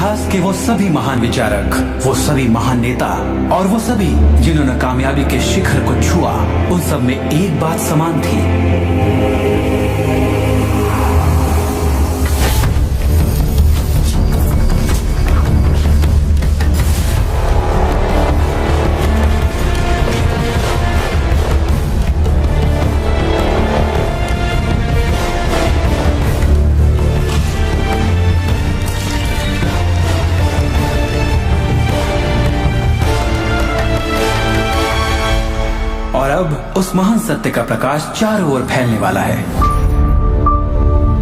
इतिहास के वो सभी महान विचारक, वो सभी महान नेता और वो सभी जिन्होंने कामयाबी के शिखर को छुआ, उन सब में एक बात समान थी। और अब उस महान सत्य का प्रकाश चारों ओर फैलने वाला है।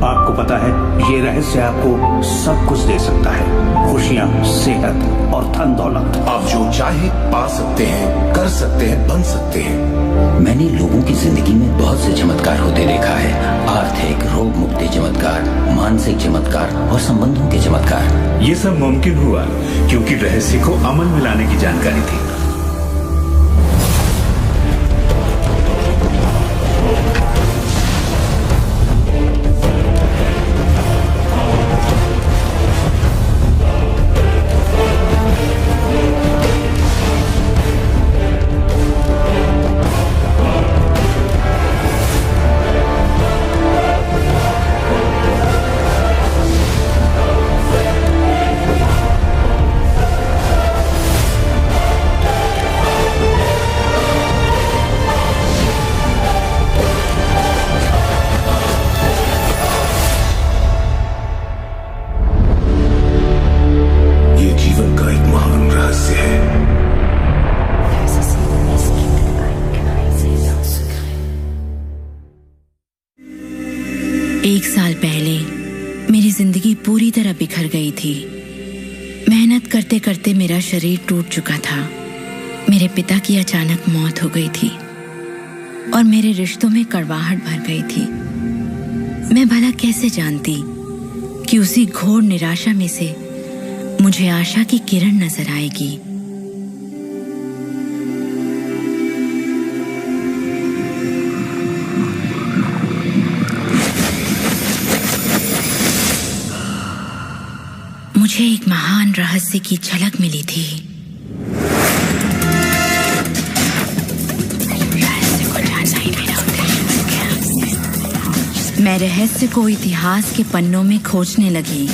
आपको पता है, ये रहस्य आपको सब कुछ दे सकता है, खुशियाँ, सेहत और धन दौलत। आप जो चाहे पा सकते हैं, कर सकते हैं, बन सकते हैं। मैंने लोगों की जिंदगी में बहुत से चमत्कार होते देखा है। आर्थिक, रोग मुक्ति चमत्कार, मानसिक चमत्कार और संबंधों के चमत्कार। ये सब मुमकिन हुआ क्योंकि रहस्य को अमल में लाने की जानकारी थी। एक साल पहले मेरी जिंदगी पूरी तरह बिखर गई थी। मेहनत करते करते मेरा शरीर टूट चुका था। मेरे पिता की अचानक मौत हो गई थी और मेरे रिश्तों में कड़वाहट भर गई थी। मैं भला कैसे जानती कि उसी घोर निराशा में से मुझे आशा की किरण नजर आएगी। मुझे एक महान रहस्य की झलक मिली थी। मैं रहस्य को इतिहास के पन्नों में खोजने लगी।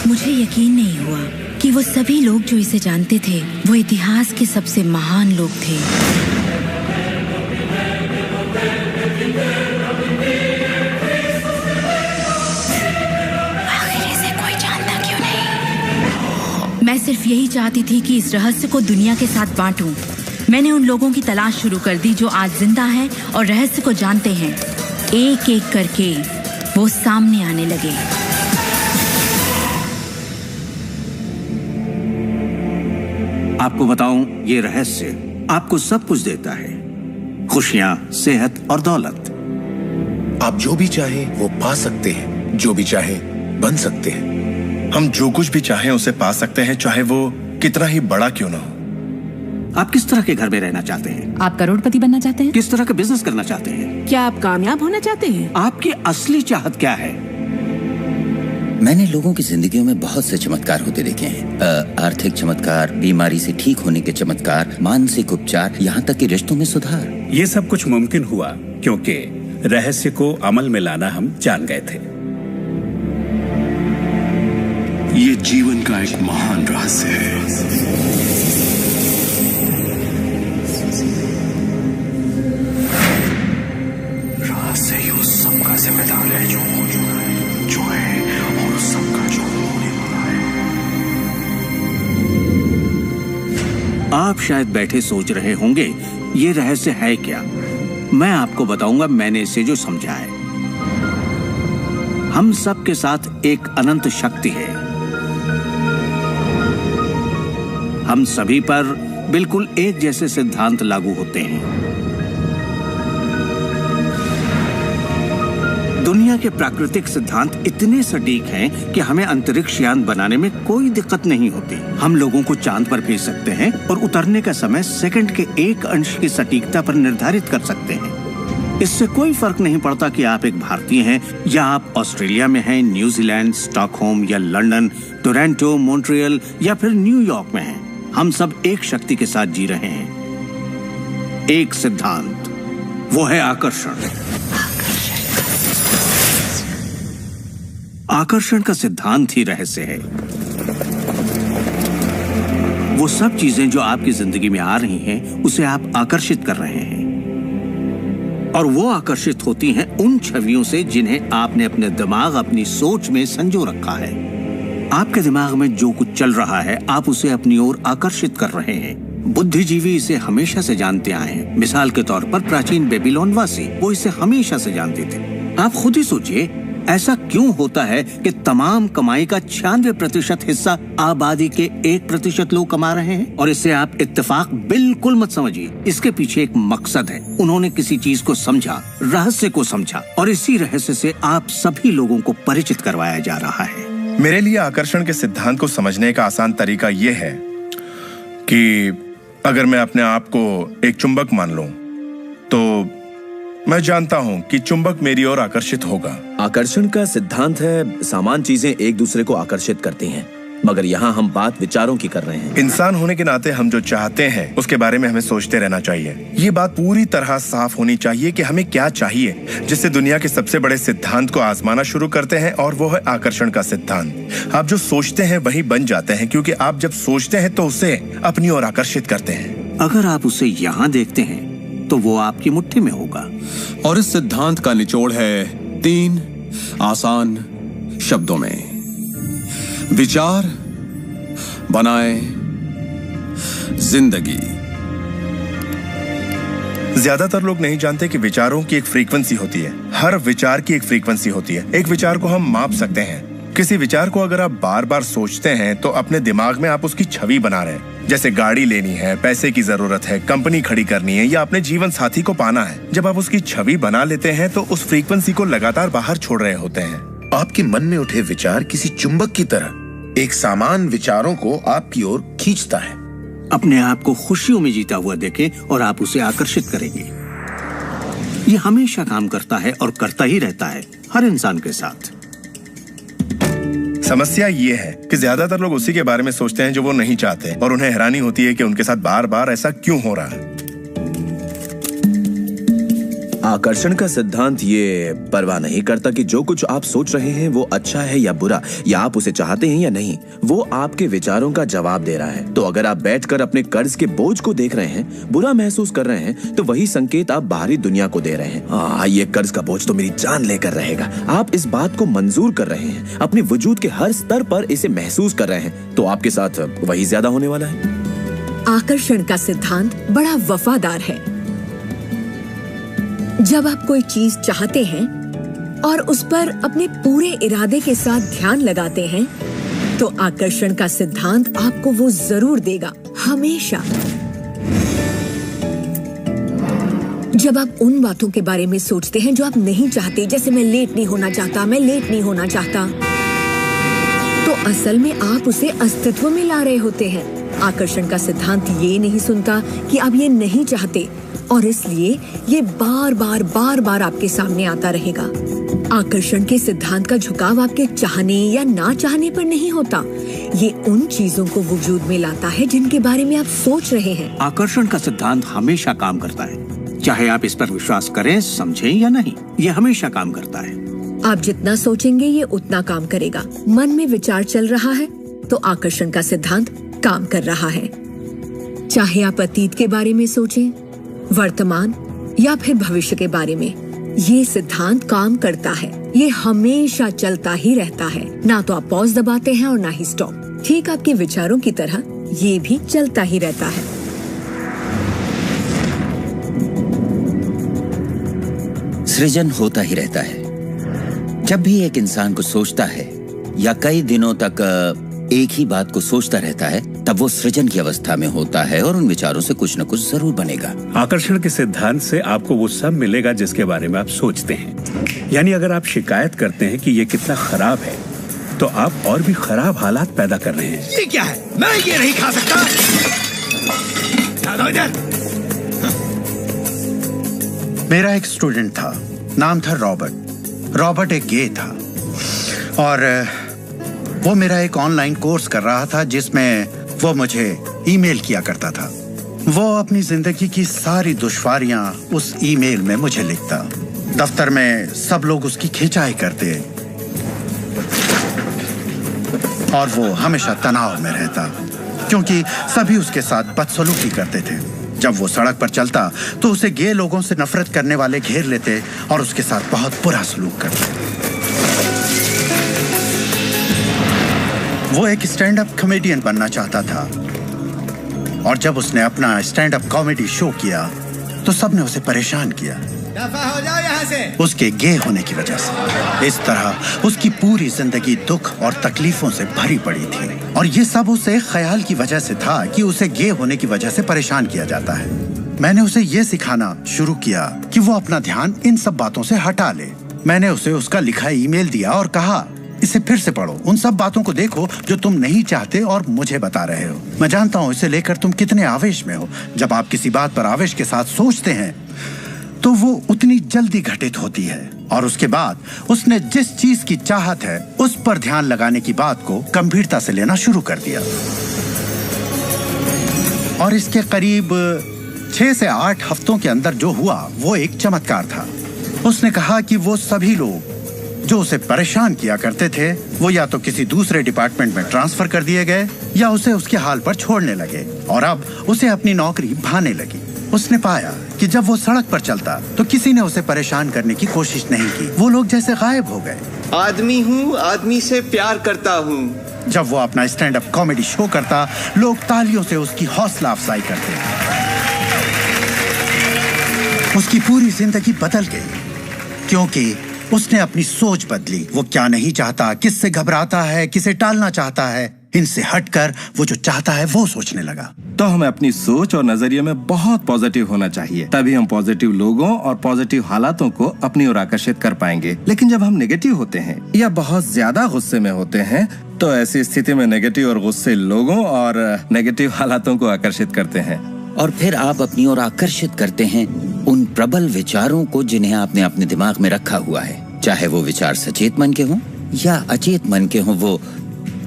मुझे यकीन नहीं हुआ कि वो सभी लोग जो इसे जानते थे वो इतिहास के सबसे महान लोग थे। आखिर इसे कोई जानता क्यों नहीं? मैं सिर्फ यही चाहती थी कि इस रहस्य को दुनिया के साथ बांटूं। मैंने उन लोगों की तलाश शुरू कर दी जो आज जिंदा हैं और रहस्य को जानते हैं। एक एक करके वो सामने आने लगे। आपको बताऊं, ये रहस्य आपको सब कुछ देता है, खुशियां, सेहत और दौलत। आप जो भी चाहे वो पा सकते हैं, जो भी चाहे बन सकते हैं। हम जो कुछ भी चाहें उसे पा सकते हैं, चाहे वो कितना ही बड़ा क्यों ना हो। आप किस तरह के घर में रहना चाहते हैं? आप करोड़पति बनना चाहते हैं? किस तरह का बिजनेस करना चाहते हैं? क्या आप कामयाब होना चाहते हैं? आपकी असली चाहत क्या है? मैंने लोगों की जिंदगियों में बहुत से चमत्कार होते देखे हैं। आर्थिक चमत्कार, बीमारी से ठीक होने के चमत्कार, मानसिक उपचार, यहाँ तक कि रिश्तों में सुधार। ये सब कुछ मुमकिन हुआ क्योंकि रहस्य को अमल में लाना हम जान गए थे। ये जीवन का एक महान रहस्य है। रहस्य ही उस सबका जिम्मेदार है जो हो चुका है, जो है, और उस सबका जो होने वाला है। आप शायद बैठे सोच रहे होंगे ये रहस्य है क्या। मैं आपको बताऊंगा मैंने इसे जो समझा है। हम सब के साथ एक अनंत शक्ति है। हम सभी पर बिल्कुल एक जैसे सिद्धांत लागू होते हैं। दुनिया के प्राकृतिक सिद्धांत इतने सटीक हैं कि हमें अंतरिक्ष यान बनाने में कोई दिक्कत नहीं होती। हम लोगों को चांद पर भेज सकते हैं और उतरने का समय सेकंड के 1 अंश की सटीकता पर निर्धारित कर सकते हैं। इससे कोई फर्क नहीं पड़ता कि आप एक भारतीय हैं या आप ऑस्ट्रेलिया में हैं, न्यूजीलैंड, स्टॉकहोम या लंदन, टोरंटो, मॉन्ट्रियल या फिर न्यूयॉर्क में हैं। हम सब एक शक्ति के साथ जी रहे हैं, एक सिद्धांत, वो है आकर्षण। आकर्षण का सिद्धांत ही रहस्य है। वो सब चीजें जो आपकी जिंदगी में आ रही हैं, उसे आप आकर्षित कर रहे हैं, और वो आकर्षित होती हैं उन छवियों से जिन्हें आपने अपने दिमाग, अपनी सोच में संजो रखा है। आपके दिमाग में जो कुछ चल रहा है, आप उसे अपनी ओर आकर्षित कर रहे हैं। बुद्धिजीवी इसे हमेशा से जानते आए हैं। मिसाल के तौर पर प्राचीन बेबीलोन वासी, वो इसे हमेशा से जानते थे। आप खुद ही सोचिए, ऐसा क्यों होता है कि तमाम कमाई का 96% हिस्सा आबादी के 1% लोग कमा रहे हैं? और इससे आप इत्तेफाक बिल्कुल मत समझिए। इसके पीछे एक मकसद है। उन्होंने किसी चीज को समझा, रहस्य को समझा, और इसी रहस्य से आप सभी लोगों को परिचित करवाया जा रहा है। मेरे लिए आकर्षण के सिद्धांत को समझने का आसान तरीका यह है कि अगर मैं अपने आप को एक चुंबक मान लूं, तो मैं जानता हूं कि चुंबक मेरी ओर आकर्षित होगा। आकर्षण का सिद्धांत है समान चीजें एक दूसरे को आकर्षित करती हैं, मगर यहाँ हम बात विचारों की कर रहे हैं। इंसान होने के नाते हम जो चाहते हैं उसके बारे में हमें सोचते रहना चाहिए। ये बात पूरी तरह साफ होनी चाहिए कि हमें क्या चाहिए, जिससे दुनिया के सबसे बड़े सिद्धांत को आजमाना शुरू करते हैं, और वो है आकर्षण का सिद्धांत। आप जो सोचते हैं वही बन जाते हैं, क्योंकि आप जब सोचते हैं तो उसे अपनी ओर आकर्षित करते हैं। अगर आप उसे यहाँ देखते हैं तो वो आपकी मुट्ठी में होगा। और इस सिद्धांत का निचोड़ है 3 आसान शब्दों में: विचार बनाए जिंदगी। ज्यादातर लोग नहीं जानते कि विचारों की एक फ्रीक्वेंसी होती है। हर विचार की एक फ्रीक्वेंसी होती है। एक विचार को हम माप सकते हैं। किसी विचार को अगर आप बार बार सोचते हैं तो अपने दिमाग में आप उसकी छवि बना रहे हैं। जैसे गाड़ी लेनी है, पैसे की जरूरत है, कंपनी खड़ी करनी है, या अपने जीवन साथी को पाना है। जब आप उसकी छवि बना लेते हैं तो उस फ्रीक्वेंसी को लगातार बाहर छोड़ रहे होते हैं। आपके मन में उठे विचार किसी चुंबक की तरह एक सामान विचारों को आपकी ओर खींचता है। अपने आप को खुशियों में जीता हुआ देखें और आप उसे आकर्षित करेंगे। ये हमेशा काम करता है और करता ही रहता है, हर इंसान के साथ। समस्या ये है कि ज्यादातर लोग उसी के बारे में सोचते हैं जो वो नहीं चाहते, और उन्हें हैरानी होती है कि उनके साथ बार बार ऐसा क्यों हो रहा है। आकर्षण का सिद्धांत ये परवाह नहीं करता कि जो कुछ आप सोच रहे हैं वो अच्छा है या बुरा, या आप उसे चाहते हैं या नहीं। वो आपके विचारों का जवाब दे रहा है। तो अगर आप बैठकर अपने कर्ज के बोझ को देख रहे हैं, बुरा महसूस कर रहे हैं, तो वही संकेत आप बाहरी दुनिया को दे रहे हैं। ये कर्ज का बोझ तो मेरी जान लेकर रहेगा। आप इस बात को मंजूर कर रहे हैं, अपने वजूद के हर स्तर पर इसे महसूस कर रहे हैं, तो आपके साथ वही ज्यादा होने वाला है। आकर्षण का सिद्धांत बड़ा वफादार है। जब आप कोई चीज चाहते हैं और उस पर अपने पूरे इरादे के साथ ध्यान लगाते हैं, तो आकर्षण का सिद्धांत आपको वो जरूर देगा, हमेशा। जब आप उन बातों के बारे में सोचते हैं जो आप नहीं चाहते, जैसे मैं लेट नहीं होना चाहता, मैं लेट नहीं होना चाहता, तो असल में आप उसे अस्तित्व में ला रहे होते हैं। आकर्षण का सिद्धांत ये नहीं सुनता कि आप ये नहीं चाहते, और इसलिए ये बार बार आपके सामने आता रहेगा। आकर्षण के सिद्धांत का झुकाव आपके चाहने या ना चाहने पर नहीं होता। ये उन चीजों को वजूद में लाता है जिनके बारे में आप सोच रहे हैं। आकर्षण का सिद्धांत हमेशा काम करता है, चाहे आप इस पर विश्वास करें, समझें या नहीं। ये हमेशा काम करता है। आप जितना सोचेंगे ये उतना काम करेगा। मन में विचार चल रहा है तो आकर्षण का सिद्धांत काम कर रहा है। चाहे आप अतीत के बारे में सोचें, वर्तमान या फिर भविष्य के बारे में, ये सिद्धांत काम करता है। ये हमेशा चलता ही रहता है। ना तो आप पॉज दबाते हैं और ना ही स्टॉप। ठीक आपके विचारों की तरह ये भी चलता ही रहता है। सृजन होता ही रहता है। जब भी एक इंसान को सोचता है या कई दिनों तक एक ही बात को सोचता रहता है, तब वो सृजन की अवस्था में होता है और उन विचारों से कुछ न कुछ जरूर बनेगा। आकर्षण के सिद्धांत से आपको वो सब मिलेगा जिसके बारे में आप सोचते हैं। यानी अगर आप शिकायत करते हैं कि ये कितना खराब है, तो आप और भी खराब हालात पैदा कर रहे हैं। ये क्या है? मैं ये नहीं खा सकता। मेरा एक स्टूडेंट था, नाम था रॉबर्ट। रॉबर्ट एक गे था और वो मेरा एक ऑनलाइन कोर्स कर रहा था जिसमें वो मुझे ईमेल किया करता था। वो अपनी जिंदगी की सारी दुश्वारियां उस ईमेल में मुझे लिखता। दफ्तर में सब लोग उसकी खिंचाई करते और वो हमेशा तनाव में रहता क्योंकि सभी उसके साथ बदसलूकी करते थे। जब वो सड़क पर चलता तो उसे गे लोगों से नफरत करने वाले घेर लेते और उसके साथ बहुत बुरा सलूक करते। वो एक स्टैंड अप कॉमेडियन बनना चाहता था और जब उसने अपना स्टैंड अप कॉमेडी शो किया तो सबने उसे परेशान किया। दफा हो जाओ यहाँ से। उसके गे होने की वजह से। इस तरह उसकी पूरी जिंदगी दुख और तकलीफों से भरी पड़ी थी और ये सब उसे ख्याल की वजह से था कि उसे गे होने की वजह से परेशान किया जाता है। मैंने उसे ये सिखाना शुरू किया कि वो अपना ध्यान इन सब बातों से हटा ले। मैंने उसे उसका लिखा ईमेल दिया और कहा, इसे फिर से पढ़ो, उन सब बातों को देखो जो तुम नहीं चाहते और मुझे बता रहे हो। मैं जानता हूँ इसे लेकर तुम कितने आवेश में हो। जब आप किसी बात पर आवेश के साथ सोचते हैं तो वो उतनी जल्दी घटित होती है। और उसके बाद उसने जिस चीज की चाहत है उस पर ध्यान लगाने की बात को गंभीरता से लेना शुरू कर दिया। और इसके करीब 6 से 8 हफ्तों के अंदर जो हुआ वो एक चमत्कार था। उसने कहा कि वो सभी लोग जो उसे परेशान किया करते थे वो या तो किसी दूसरे डिपार्टमेंट में ट्रांसफर कर दिए गए या उसे उसके हाल पर छोड़ने लगे और अब उसे अपनी नौकरी भाने लगी। उसने पाया कि जब वो सड़क पर चलता तो किसी ने उसे परेशान करने की कोशिश नहीं की। वो लोग जैसे गायब हो गए। आदमी हूँ, आदमी से प्यार करता हूँ। जब वो अपना स्टैंड अप कॉमेडी शो करता, लोग तालियों से उसकी हौसला अफजाई करते। उसकी पूरी जिंदगी बदल गई क्योंकि उसने अपनी सोच बदली। वो क्या नहीं चाहता, किससे घबराता है, किसे टालना चाहता है, इनसे हटकर वो जो चाहता है वो सोचने लगा। तो हमें अपनी सोच और नजरिए में बहुत पॉजिटिव होना चाहिए, तभी हम पॉजिटिव लोगों और पॉजिटिव हालातों को अपनी ओर आकर्षित कर पाएंगे। लेकिन जब हम नेगेटिव होते हैं या बहुत ज्यादा गुस्से में होते हैं तो ऐसी स्थिति में नेगेटिव और गुस्से लोगों और नेगेटिव हालातों को आकर्षित करते हैं और फिर आप अपनी ओर आकर्षित करते हैं उन प्रबल विचारों को जिन्हें आपने अपने दिमाग में रखा हुआ है। चाहे वो विचार सचेत मन के हों या अचेत मन के हों, वो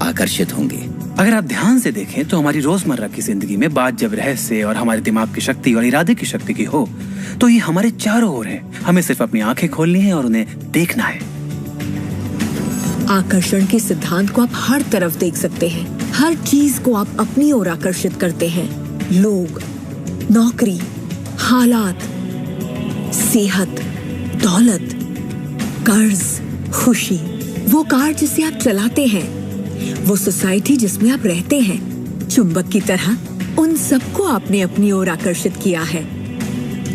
आकर्षित होंगे। अगर आप ध्यान से देखें तो हमारी रोजमर्रा की जिंदगी में बात जब रहस्य और हमारे दिमाग की शक्ति और इरादे की शक्ति की हो तो ये हमारे चारों ओर है। हमें सिर्फ अपनी आंखें खोलनी है और उन्हें देखना है। आकर्षण के सिद्धांत को आप हर तरफ देख सकते हैं। हर चीज को आप अपनी ओर आकर्षित करते हैं। लोग, नौकरी, हालात, सेहत, दौलत, कर्ज, खुशी, वो कार जिसे आप चलाते हैं, वो सोसाइटी जिसमें आप रहते हैं, चुंबक की तरह उन सबको आपने अपनी ओर आकर्षित किया है।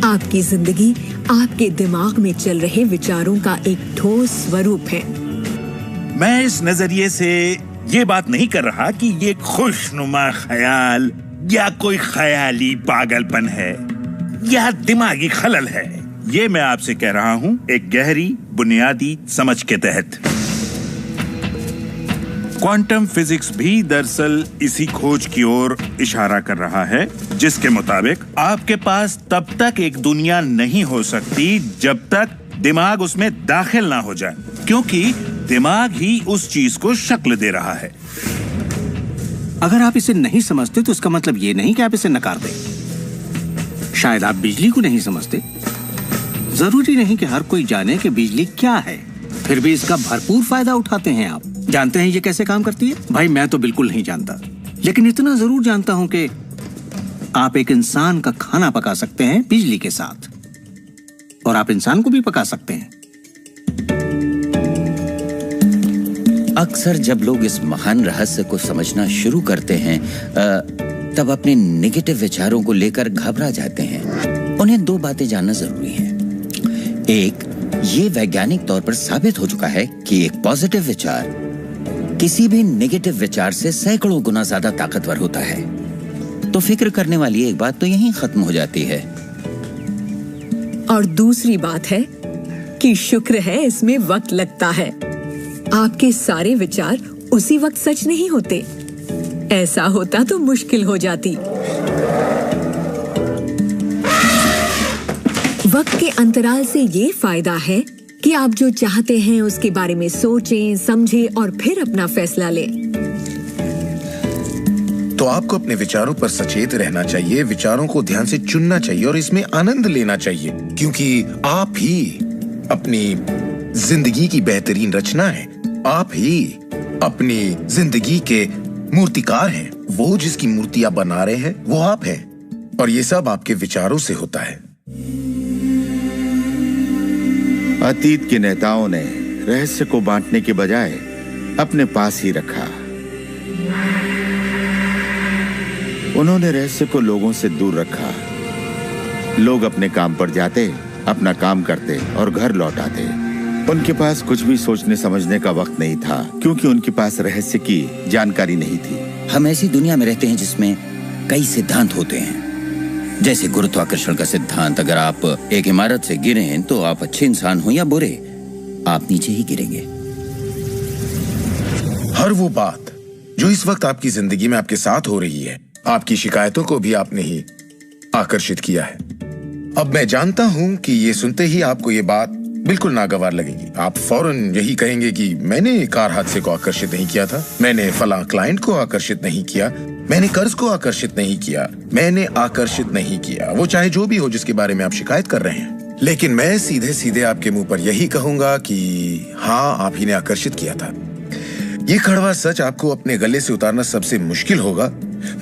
आपकी जिंदगी आपके दिमाग में चल रहे विचारों का एक ठोस स्वरूप है। मैं इस नजरिए से ये बात नहीं कर रहा कि ये खुशनुमा ख्याल या कोई ख्याली पागलपन है या दिमागी खलल है। ये मैं आपसे कह रहा हूं एक गहरी बुनियादी समझ के तहत। क्वांटम फिजिक्स भी दरअसल इसी खोज की ओर इशारा कर रहा है जिसके मुताबिक आपके पास तब तक एक दुनिया नहीं हो सकती जब तक दिमाग उसमें दाखिल ना हो जाए, क्योंकि दिमाग ही उस चीज को शक्ल दे रहा है। अगर आप इसे नहीं समझते तो इसका मतलब ये नहीं कि आप इसे नकार दें। शायद आप बिजली को नहीं समझते। जरूरी नहीं कि हर कोई जाने कि बिजली क्या है, फिर भी इसका भरपूर फायदा उठाते हैं आप। जानते हैं ये कैसे काम करती है? भाई मैं तो बिल्कुल नहीं जानता, लेकिन इतना जरूर जानता हूं कि आप एक इंसान का खाना पका सकते हैं बिजली के साथ, और आप इंसान को भी पका सकते हैं। अक्सर जब लोग इस महान रहस्य को समझना शुरू करते हैं तब अपने नेगेटिव विचारों को लेकर घबरा जाते हैं। उन्हें दो बातें जानना जरूरी है। एक, ये वैज्ञानिक तौर पर साबित हो चुका है कि एक पॉजिटिव विचार किसी भी नेगेटिव विचार से सैकड़ों गुना ज्यादा ताकतवर होता है। तो फिक्र करने वाली एक बात तो यहीं खत्म हो जाती है। और दूसरी बात है कि शुक्र है इसमें वक्त लगता है। आपके सारे विचार उसी वक्त सच नहीं होते। ऐसा होता तो मुश्किल हो जाती। वक्त के अंतराल से ये फायदा है कि आप जो चाहते हैं उसके बारे में सोचें, समझें और फिर अपना फैसला लें। तो आपको अपने विचारों पर सचेत रहना चाहिए, विचारों को ध्यान से चुनना चाहिए और इसमें आनंद लेना चाहिए, क्योंकि आप ही अपनी जिंदगी की बेहतरीन रचना है। आप ही अपनी जिंदगी के मूर्तिकार हैं। वो जिसकी मूर्ति आप बना रहे हैं वो आप हैं, और ये सब आपके विचारों से होता है। अतीत के नेताओं ने रहस्य को बांटने के बजाय अपने पास ही रखा। उन्होंने रहस्य को लोगों से दूर रखा। लोग अपने काम पर जाते, अपना काम करते और घर लौट आते। उनके पास कुछ भी सोचने समझने का वक्त नहीं था, क्योंकि उनके पास रहस्य की जानकारी नहीं थी। हम ऐसी दुनिया में रहते हैं जिसमें कई सिद्धांत होते हैं, जैसे गुरुत्वाकर्षण का सिद्धांत। अगर आप एक इमारत से गिरे हैं तो आप अच्छे इंसान हो या बुरे, आप नीचे ही गिरेंगे। हर वो बात जो इस वक्त आपकी जिंदगी में आपके साथ हो रही है, आपकी शिकायतों को भी आपने ही आकर्षित किया है। अब मैं जानता हूं कि ये सुनते ही आपको ये बात बिल्कुल नागवार लगेगी। आप फौरन यही कहेंगे कि मैंने कार हादसे को आकर्षित नहीं किया था, मैंने फलां क्लाइंट को आकर्षित नहीं किया, मैंने कर्ज को आकर्षित नहीं किया, मैंने आकर्षित नहीं किया, वो चाहे जो भी हो जिसके बारे में आप शिकायत कर रहे हैं। लेकिन मैं सीधे सीधे आपके मुंह पर यही कहूंगा कि हाँ, आप ही ने आकर्षित किया था। ये कड़वा सच आपको अपने गले से उतारना सबसे मुश्किल होगा,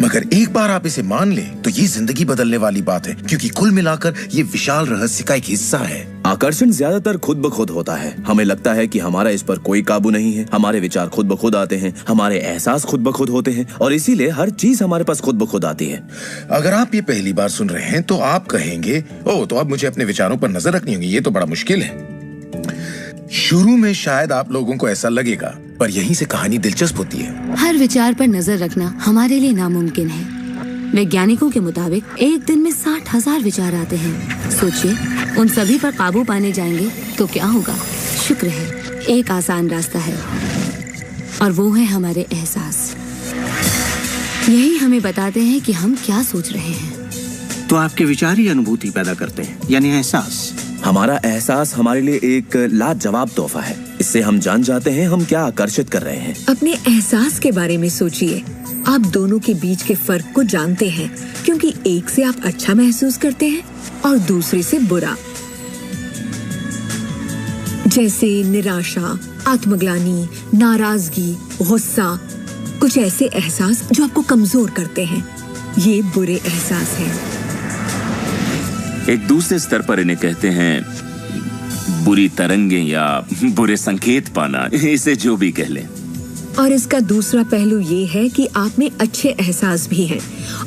मगर एक बार आप इसे मान लें तो ये जिंदगी बदलने वाली बात है, क्योंकि कुल मिलाकर ये विशाल रहस्य का एक हिस्सा है। आकर्षण ज्यादातर खुद ब खुद होता है। हमें लगता है कि हमारा इस पर कोई काबू नहीं है। हमारे विचार खुद ब खुद आते हैं, हमारे एहसास खुद ब खुद होते हैं, और इसीलिए हर चीज हमारे पास खुद ब खुद आती है। अगर आप ये पहली बार सुन रहे हैं तो आप कहेंगे, ओह, तो अब मुझे अपने विचारों पर नजर रखनी होगी, ये तो बड़ा मुश्किल है। शुरू में शायद आप लोगों को ऐसा लगेगा, पर यहीं से कहानी दिलचस्प होती है। हर विचार पर नजर रखना हमारे लिए नामुमकिन है। वैज्ञानिकों के मुताबिक एक दिन में 60,000 विचार आते हैं। सोचिए, उन सभी पर काबू पाने जाएंगे तो क्या होगा? शुक्र है, एक आसान रास्ता है, और वो है हमारे एहसास। यही हमें बताते हैं कि हम क्या सोच रहे हैं। तो आपके विचार ही अनुभूति पैदा करते हैं, यानी एहसास। हमारा एहसास हमारे लिए एक लाजवाब तोहफा है। इससे हम जान जाते हैं हम क्या आकर्षित कर रहे हैं। अपने एहसास के बारे में सोचिए। आप दोनों के बीच के फर्क को जानते हैं, क्योंकि एक से आप अच्छा महसूस करते हैं और दूसरे से बुरा। जैसे निराशा, आत्मग्लानि, नाराजगी, गुस्सा, कुछ ऐसे एहसास जो आपको कमजोर करते हैं, ये बुरे एहसास हैं। एक दूसरे स्तर पर इन्हें कहते हैं बुरी तरंगें या बुरे संकेत पाना, इसे जो भी कह लें। और इसका दूसरा पहलू ये है कि आप में अच्छे एहसास भी हैं,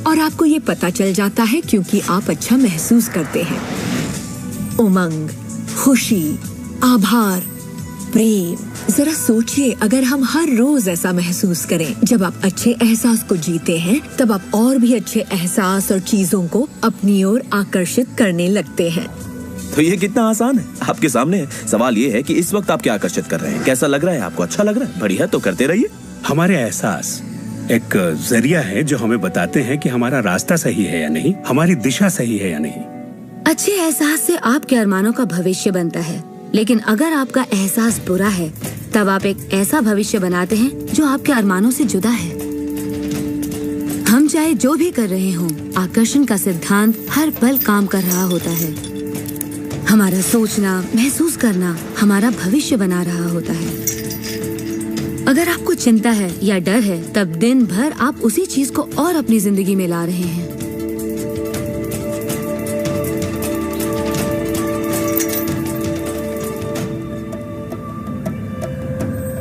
और आपको ये पता चल जाता है क्योंकि आप अच्छा महसूस करते हैं। उमंग, खुशी, आभार, प्रेम। जरा सोचिए, अगर हम हर रोज ऐसा महसूस करें। जब आप अच्छे एहसास को जीते हैं, तब आप और भी अच्छे एहसास और चीजों को अपनी ओर आकर्षित करने लगते हैं। तो ये कितना आसान है, आपके सामने है। सवाल ये है कि इस वक्त आप क्या आकर्षित कर रहे हैं। कैसा लग रहा है आपको? अच्छा लग रहा है? बढ़िया, तो करते रहिए। हमारे एहसास एक जरिया है जो हमें बताते हैं कि हमारा रास्ता सही है या नहीं, हमारी दिशा सही है या नहीं। अच्छे एहसास से आपके अरमानों का भविष्य बनता है। लेकिन अगर आपका एहसास बुरा है, तब आप एक ऐसा भविष्य बनाते हैं जो आपके अरमानों से जुदा है। हम चाहे जो भी कर रहे हों, आकर्षण का सिद्धांत हर पल काम कर रहा होता है। हमारा सोचना, महसूस करना हमारा भविष्य बना रहा होता है। अगर आपको चिंता है या डर है, तब दिन भर आप उसी चीज को और अपनी जिंदगी में ला रहे हैं।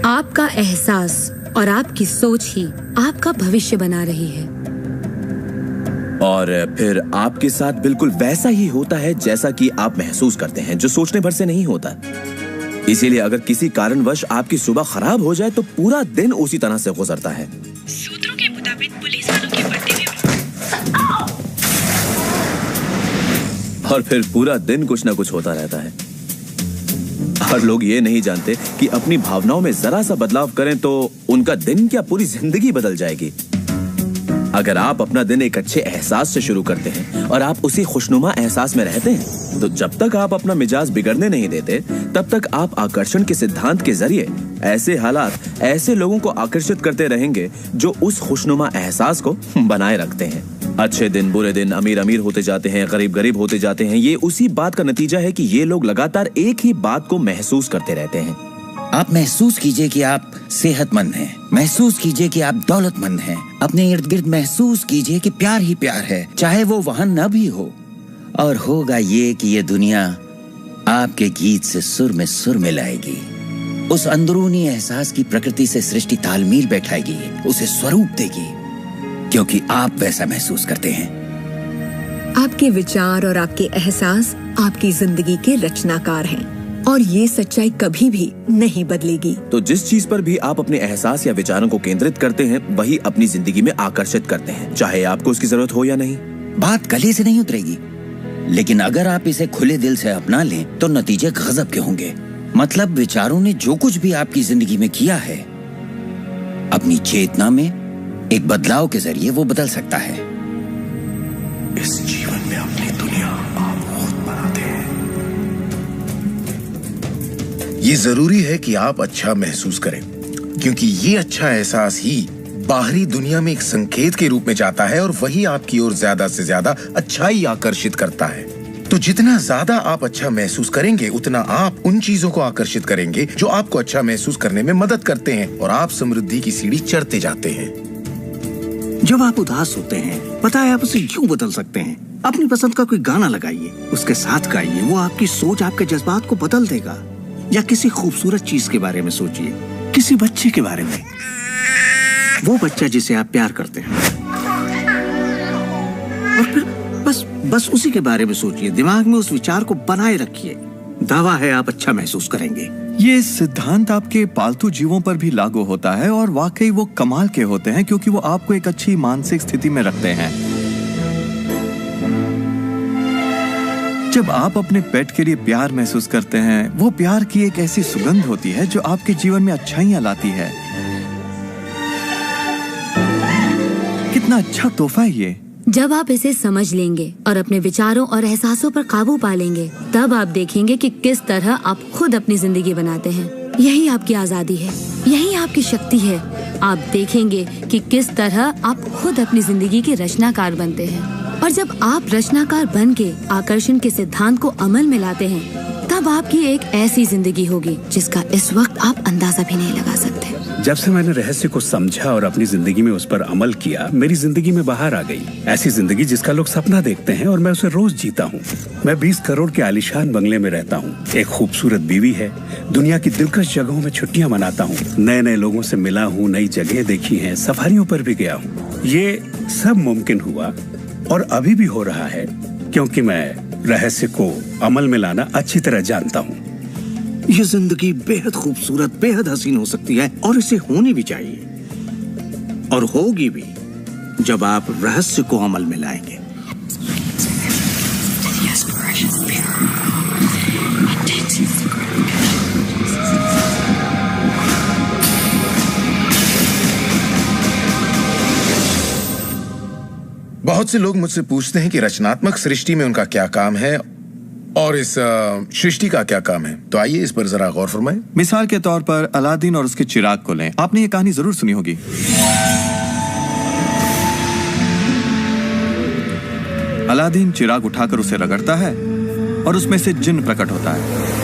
आपका एहसास और आपकी सोच ही आपका भविष्य बना रही है। और फिर आपके साथ बिल्कुल वैसा ही होता है जैसा कि आप महसूस करते हैं, जो सोचने भर से नहीं होता। इसीलिए अगर किसी कारणवश आपकी सुबह खराब हो जाए तो पूरा दिन उसी तरह से गुजरता है। सूत्रों के मुताबिक पुलिस वालों के बर्थडे में और फिर पूरा दिन कुछ ना कुछ होता रहता है। और लोग ये नहीं जानते कि अपनी भावनाओं में जरा सा बदलाव करें तो उनका दिन क्या पूरी जिंदगी बदल जाएगी। अगर आप अपना दिन एक अच्छे एहसास से शुरू करते हैं और आप उसी खुशनुमा एहसास में रहते हैं, तो जब तक आप अपना मिजाज बिगड़ने नहीं देते, तब तक आप आकर्षण के सिद्धांत के जरिए ऐसे हालात, ऐसे लोगों को आकर्षित करते रहेंगे जो उस खुशनुमा एहसास को बनाए रखते हैं। अच्छे दिन, बुरे दिन, अमीर अमीर होते जाते हैं, गरीब गरीब होते जाते हैं। ये उसी बात का नतीजा है कि ये लोग लगातार एक ही बात को महसूस करते रहते हैं। आप महसूस कीजिए कि आप सेहतमंद हैं, महसूस कीजिए कि आप दौलतमंद हैं, अपने इर्द गिर्द महसूस कीजिए कि प्यार ही प्यार है, चाहे वो वहां न भी हो। और होगा ये कि ये दुनिया आपके गीत से सुर में मिलाएगी। उस अंदरूनी एहसास की प्रकृति से सृष्टि तालमेल बैठाएगी, उसे स्वरूप देगी, क्योंकि आप वैसा महसूस करते हैं। आपके विचार और आपके एहसास आपकी जिंदगी के रचनाकार हैं, और ये सच्चाई कभी भी नहीं बदलेगी। तो जिस चीज पर भी आप अपने एहसास या विचारों को केंद्रित करते हैं, वही अपनी जिंदगी में आकर्षित करते हैं, चाहे आपको उसकी जरूरत हो या नहीं। बात गले से नहीं उतरेगी, लेकिन अगर आप इसे खुले दिल से अपना लें तो नतीजे गजब के होंगे। मतलब विचारों ने जो कुछ भी आपकी जिंदगी में किया है, अपनी चेतना में एक बदलाव के जरिए वो बदल सकता है। इस जीवन में अपनी दुनिया आप खुद बनाते हैं। ये जरूरी है कि आप अच्छा महसूस करें, क्योंकि ये अच्छा एहसास ही बाहरी दुनिया में एक संकेत के रूप में जाता है और वही आपकी ओर ज्यादा से ज्यादा अच्छाई आकर्षित करता है। तो जितना ज्यादा आप अच्छा महसूस करेंगे, उतना आप उन चीजों को आकर्षित करेंगे जो आपको अच्छा महसूस करने में मदद करते हैं, और आप समृद्धि की सीढ़ी चढ़ते जाते हैं। जब आप उदास होते हैं, पता है आप उसे यूं बदल सकते हैं। अपनी पसंद का कोई गाना लगाइए, उसके साथ गाइए, वो आपकी सोच, आपके जज्बात को बदल देगा। या किसी खूबसूरत चीज के बारे में सोचिए, किसी बच्चे के बारे में, वो बच्चा जिसे आप प्यार करते हैं, और फिर बस उसी के बारे में सोचिए। दिमाग में उस विचार को बनाए रखिए। दावा है आप अच्छा महसूस करेंगे। ये सिद्धांत आपके पालतू जीवों पर भी लागू होता है, और वाकई वो कमाल के होते हैं, क्योंकि वो आपको एक अच्छी मानसिक स्थिति में रखते हैं। जब आप अपने पेट के लिए प्यार महसूस करते हैं, वो प्यार की एक ऐसी सुगंध होती है जो आपके जीवन में अच्छाइयां लाती है। कितना अच्छा तोहफा है ये। जब आप इसे समझ लेंगे और अपने विचारों और एहसासों पर काबू पा लेंगे, तब आप देखेंगे कि किस तरह आप खुद अपनी जिंदगी बनाते हैं। यही आपकी आजादी है, यही आपकी शक्ति है। आप देखेंगे कि किस तरह आप खुद अपनी जिंदगी के रचनाकार बनते हैं। और जब आप रचनाकार बन के आकर्षण के सिद्धांत को अमल में लाते हैं, तब आपकी एक ऐसी जिंदगी होगी जिसका इस वक्त आप अंदाजा भी नहीं लगा सकते। जब से मैंने रहस्य को समझा और अपनी जिंदगी में उस पर अमल किया, मेरी जिंदगी में बाहर आ गई ऐसी जिंदगी जिसका लोग सपना देखते हैं, और मैं उसे रोज जीता हूँ। मैं 20 करोड़ के आलीशान बंगले में रहता हूँ, एक खूबसूरत बीवी है, दुनिया की दिलकश जगहों में छुट्टियां मनाता हूँ, नए नए लोगों से मिला हूँ, नई जगह देखी है, सफारियों पर भी गया हूँ। ये सब मुमकिन हुआ और अभी भी हो रहा है क्योंकि मैं रहस्य को अमल में लाना अच्छी तरह जानता हूँ। ये जिंदगी बेहद खूबसूरत, बेहद हसीन हो सकती है, और इसे होनी भी चाहिए, और होगी भी जब आप रहस्य को अमल में लाएंगे। बहुत से लोग मुझसे पूछते हैं कि रचनात्मक सृष्टि में उनका क्या काम है और इस सृष्टि का क्या काम है? तो आइए इस पर जरा गौर फरमाएं। मिसाल के तौर पर अलादीन और उसके चिराग को लें। आपने ये कहानी जरूर सुनी होगी। अलादीन चिराग उठाकर उसे रगड़ता है और उसमें से जिन्न प्रकट होता है।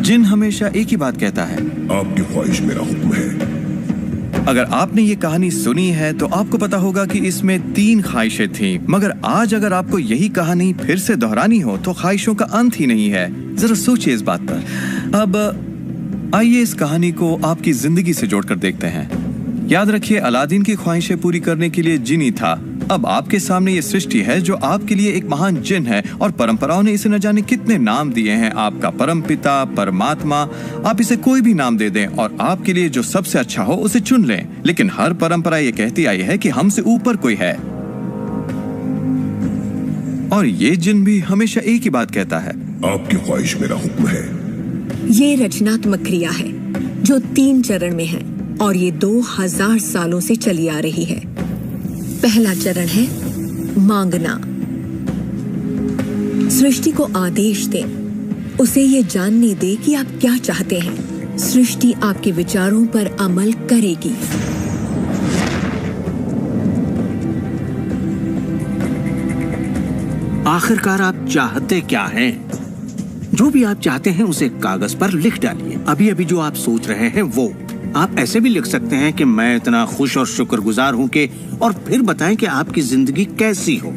जिन हमेशा एक ही बात कहता है, आपकी ख्वाहिश मेरा हुक्म है। अगर आपने ये कहानी सुनी है तो आपको पता होगा कि इसमें 3 ख्वाहिशें थीं, मगर आज अगर आपको यही कहानी फिर से दोहरानी हो तो ख्वाहिशों का अंत ही नहीं है। जरा सोचिए इस बात पर। अब आइए इस कहानी को आपकी जिंदगी से जोड़कर देखते हैं। याद रखिए, अलादीन की ख्वाहिशें पूरी करने के लिए जिनी था। अब आपके सामने ये सृष्टि है जो आपके लिए एक महान जिन है और परंपराओं ने इसे न जाने कितने नाम दिए हैं। आपका परमपिता, परमात्मा, आप इसे कोई भी नाम दे दें और आपके लिए जो सबसे अच्छा हो उसे चुन लें। लेकिन हर परंपरा ये कहती आई है कि हमसे ऊपर कोई है। और ये जिन भी हमेशा एक ही बात कहता है, आपकी ख्वाहिश मेरा हुक्म है। ये रचनात्मक क्रिया है जो 3 चरण में है और ये 2000 सालों से चली आ रही है। पहला चरण है मांगना। सृष्टि को आदेश दें, उसे ये जानने दे कि आप क्या चाहते हैं। सृष्टि आपके विचारों पर अमल करेगी। आखिरकार आप चाहते क्या हैं? जो भी आप चाहते हैं उसे कागज पर लिख डालिए। अभी अभी जो आप सोच रहे हैं वो आप ऐसे भी लिख सकते हैं कि मैं इतना खुश और शुक्रगुजार हूं कि, और फिर बताएं कि आपकी जिंदगी कैसी हो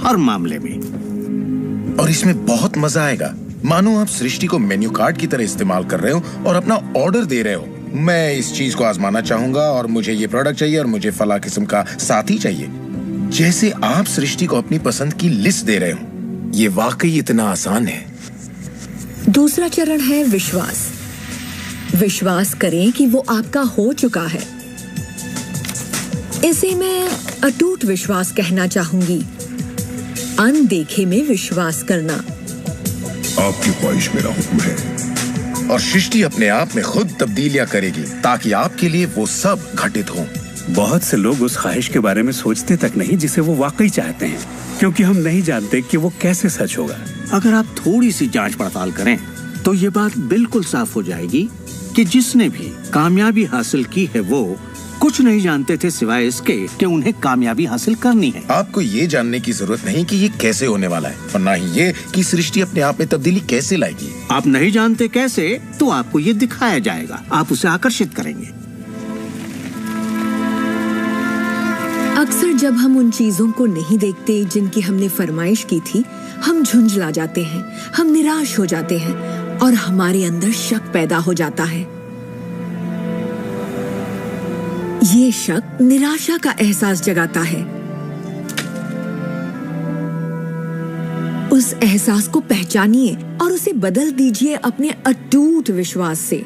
हर मामले में। और इसमें बहुत मजा आएगा। मानो आप सृष्टि को मेन्यू कार्ड की तरह इस्तेमाल कर रहे हो और अपना ऑर्डर दे रहे हो। मैं इस चीज को आजमाना चाहूंगा और मुझे ये प्रोडक्ट चाहिए और मुझे फला किस्म का साथी चाहिए। जैसे आप सृष्टि को अपनी पसंद की लिस्ट दे रहे हो। ये वाकई इतना आसान है। दूसरा चरण है विश्वास। विश्वास करें कि वो आपका हो चुका है। इसे मैं अटूट विश्वास कहना चाहूंगी। अनदेखे में विश्वास करना। आपकी ख्वाहिश मेरा हुक्म है। और सृष्टि अपने आप में खुद तब्दीलियां करेगी ताकि आपके लिए वो सब घटित हो। बहुत से लोग उस ख्वाहिश के बारे में सोचते तक नहीं जिसे वो वाकई चाहते हैं, क्योंकि हम नहीं जानते कि वो कैसे सच होगा। अगर आप थोड़ी सी जांच पड़ताल करें तो ये बात बिल्कुल साफ हो जाएगी कि जिसने भी कामयाबी हासिल की है वो कुछ नहीं जानते थे सिवाय इसके कि उन्हें कामयाबी हासिल करनी है। आपको ये जानने की जरूरत नहीं कि ये कैसे होने वाला है और ना ही ये कि सृष्टि अपने आप में तब्दीली कैसे लाएगी। आप नहीं जानते कैसे, तो आपको ये दिखाया जाएगा। आप उसे आकर्षित करेंगे। अक्सर जब हम उन चीजों को नहीं देखते जिनकी हमने फरमाइश की थी, हम झुंझला जाते हैं, हम निराश हो जाते हैं और हमारे अंदर शक पैदा हो जाता है। ये शक निराशा का एहसास जगाता है। उस एहसास को पहचानिए और उसे बदल दीजिए अपने अटूट विश्वास से।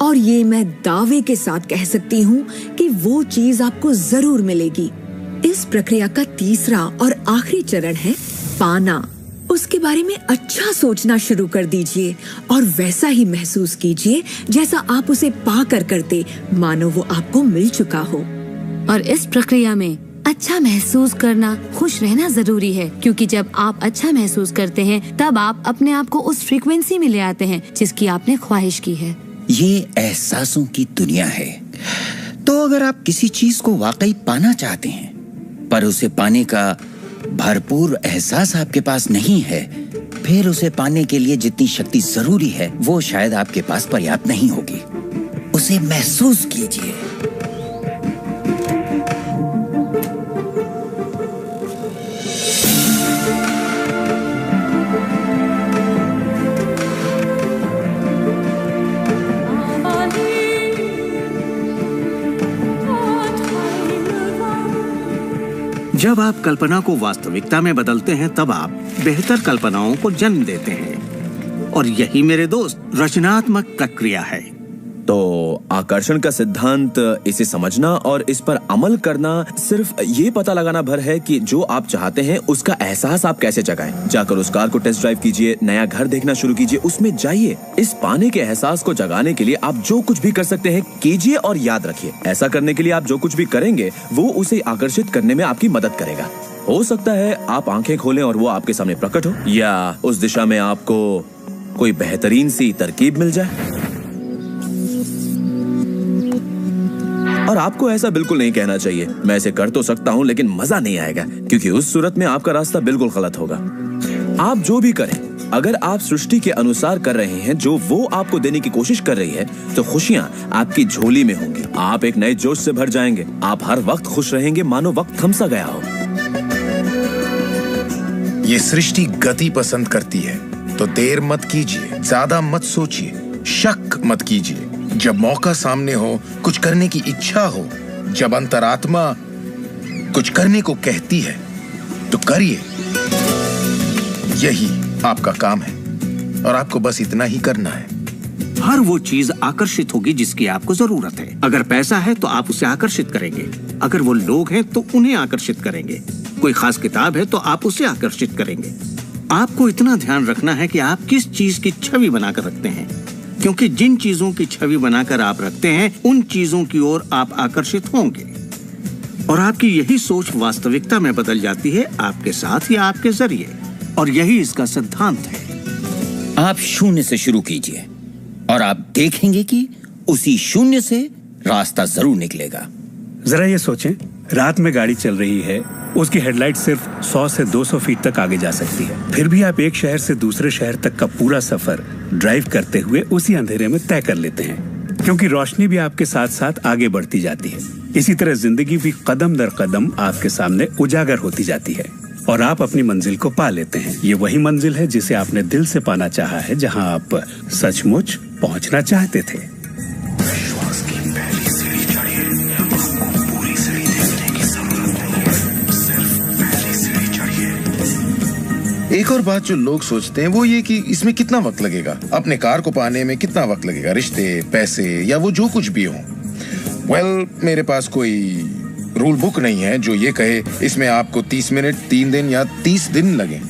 और ये मैं दावे के साथ कह सकती हूँ कि वो चीज आपको जरूर मिलेगी। इस प्रक्रिया का तीसरा और आखिरी चरण है पाना। उसके बारे में अच्छा सोचना शुरू कर दीजिए और वैसा ही महसूस कीजिए जैसा आप उसे पाकर करते, मानो वो आपको मिल चुका हो। और इस प्रक्रिया में अच्छा महसूस करना, खुश रहना जरूरी है, क्योंकि जब आप अच्छा महसूस करते हैं तब आप अपने आप को उस फ्रीक्वेंसी में ले आते हैं जिसकी आपने ख्वाहिश की है। ये एहसासों की दुनिया है। तो अगर आप किसी चीज को वाकई पाना चाहते हैं पर उसे पाने का भरपूर एहसास आपके पास नहीं है, फिर उसे पाने के लिए जितनी शक्ति जरूरी है वो शायद आपके पास पर्याप्त नहीं होगी। उसे महसूस कीजिए। जब आप कल्पना को वास्तविकता में बदलते हैं तब आप बेहतर कल्पनाओं को जन्म देते हैं। और यही मेरे दोस्त रचनात्मक प्रक्रिया है। तो आकर्षण का सिद्धांत, इसे समझना और इस पर अमल करना सिर्फ ये पता लगाना भर है कि जो आप चाहते हैं उसका एहसास आप कैसे जगाएं। जाकर उस कार को टेस्ट ड्राइव कीजिए, नया घर देखना शुरू कीजिए, उसमें जाइए। इस पाने के एहसास को जगाने के लिए आप जो कुछ भी कर सकते हैं कीजिए और याद रखिए, ऐसा करने के लिए आप जो कुछ भी करेंगे वो उसे आकर्षित करने में आपकी मदद करेगा। हो सकता है आप आंखें खोलें और वो आपके सामने प्रकट हो, या उस दिशा में आपको कोई बेहतरीन सी तरकीब मिल जाए। और आपको ऐसा बिल्कुल नहीं कहना चाहिए, मैं इसे कर तो सकता हूँ लेकिन मजा नहीं आएगा, क्योंकि उस सूरत में आपका रास्ता बिल्कुल गलत होगा। आप जो भी करें, अगर आप सृष्टि के अनुसार कर रहे हैं जो वो आपको देने की कोशिश कर रही है, तो खुशियाँ आपकी झोली में होंगी। आप एक नए जोश से भर जाएंगे। आप हर वक्त खुश रहेंगे मानो वक्त थम सा गया हो। ये सृष्टि गति पसंद करती है, तो देर मत कीजिए, ज्यादा मत सोचिए, शक मत कीजिए। जब मौका सामने हो, कुछ करने की इच्छा हो, जब अंतरात्मा कुछ करने को कहती है, तो करिए। यही आपका काम है और आपको बस इतना ही करना है। हर वो चीज आकर्षित होगी जिसकी आपको जरूरत है। अगर पैसा है तो आप उसे आकर्षित करेंगे, अगर वो लोग हैं तो उन्हें आकर्षित करेंगे, कोई खास किताब है तो आप उसे आकर्षित करेंगे। आपको इतना ध्यान रखना है कि आप किस चीज की छवि बनाकर रखते हैं, क्योंकि जिन चीजों की छवि बनाकर आप रखते हैं उन चीजों की ओर आप आकर्षित होंगे, और आपकी यही सोच वास्तविकता में बदल जाती है, आपके साथ या आपके जरिए। और यही इसका सिद्धांत है। आप शून्य से शुरू कीजिए और आप देखेंगे कि उसी शून्य से रास्ता जरूर निकलेगा। जरा ये सोचें, रात में गाड़ी चल रही है, उसकी हेडलाइट सिर्फ 100 से 200 फीट तक आगे जा सकती है, फिर भी आप एक शहर से दूसरे शहर तक का पूरा सफर ड्राइव करते हुए उसी अंधेरे में तय कर लेते हैं, क्योंकि रोशनी भी आपके साथ साथ आगे बढ़ती जाती है। इसी तरह जिंदगी भी कदम दर कदम आपके सामने उजागर होती जाती है और आप अपनी मंजिल को पा लेते हैं। ये वही मंजिल है जिसे आपने दिल से पाना चाहा है, जहां आप सचमुच पहुंचना चाहते थे। विश्वास की पहली सीढ़ी चढ़िए, आपको पूरी सीढ़ी देखने की जरूरत नहीं है, सिर्फ पहली सीढ़ी चढ़िए। एक और बात जो लोग सोचते हैं वो ये कि इसमें कितना वक्त लगेगा, अपने कार को पाने में कितना वक्त लगेगा, रिश्ते, पैसे या वो जो कुछ भी हो। मेरे पास कोई रूल बुक नहीं है जो ये कहे इसमें आपको 30 मिनट, 3 दिन या 30 दिन लगे।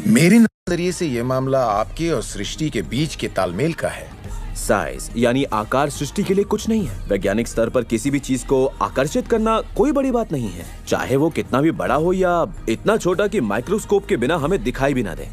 मेरे नजरिए से ये मामला आपके और सृष्टि के बीच के तालमेल का है। साइज यानी आकार सृष्टि के लिए कुछ नहीं है। वैज्ञानिक स्तर पर किसी भी चीज को आकर्षित करना कोई बड़ी बात नहीं है, चाहे वो कितना भी बड़ा हो या इतना छोटा कि माइक्रोस्कोप के बिना हमें दिखाई भी ना दे।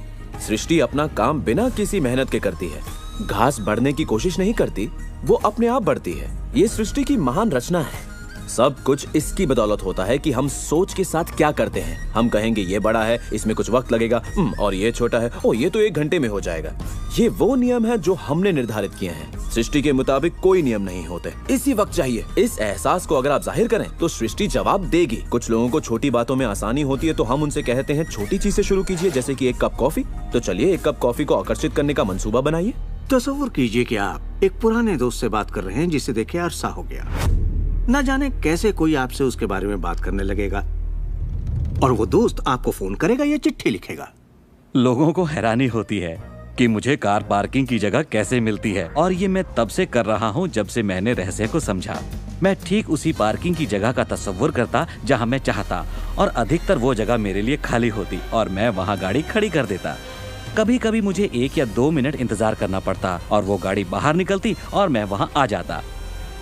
सृष्टि अपना काम बिना किसी मेहनत के करती है। घास बढ़ने की कोशिश नहीं करती, वो अपने आप बढ़ती है। ये सृष्टि की महान रचना है। सब कुछ इसकी बदौलत होता है कि हम सोच के साथ क्या करते हैं। हम कहेंगे ये बड़ा है, इसमें कुछ वक्त लगेगा, और ये छोटा है, और ये तो 1 घंटे में हो जाएगा। ये वो नियम है जो हमने निर्धारित किए हैं। सृष्टि के मुताबिक कोई नियम नहीं होते, इसी वक्त चाहिए। इस एहसास को अगर आप जाहिर करें तो सृष्टि जवाब देगी। कुछ लोगों को छोटी बातों में आसानी होती है, तो हम उनसे कहते हैं छोटी चीज से शुरू कीजिए, जैसे कि 1 कप कॉफी। तो चलिए 1 कप कॉफी को आकर्षित करने का मंसूबा बनाइए। तस्वीर कीजिए कि आप एक पुराने दोस्त से बात कर रहे हैं जिसे देखे अरसा हो गया। न जाने कैसे कोई आपसे उसके बारे में बात करने लगेगा, और वो दोस्त आपको फोन करेगा या चिट्ठी लिखेगा। लोगों को हैरानी होती है कि मुझे कार पार्किंग की जगह कैसे मिलती है, और ये मैं तब से कर रहा हूँ जब से मैंने रहस्य को समझा। मैं ठीक उसी पार्किंग की जगह का तस्वुर करता जहाँ मैं चाहता, और अधिकतर वो जगह मेरे लिए खाली होती और मैं वहाँ गाड़ी खड़ी कर देता। कभी कभी मुझे 1 या 2 मिनट इंतजार करना पड़ता और वो गाड़ी बाहर निकलती और मैं वहाँ आ जाता।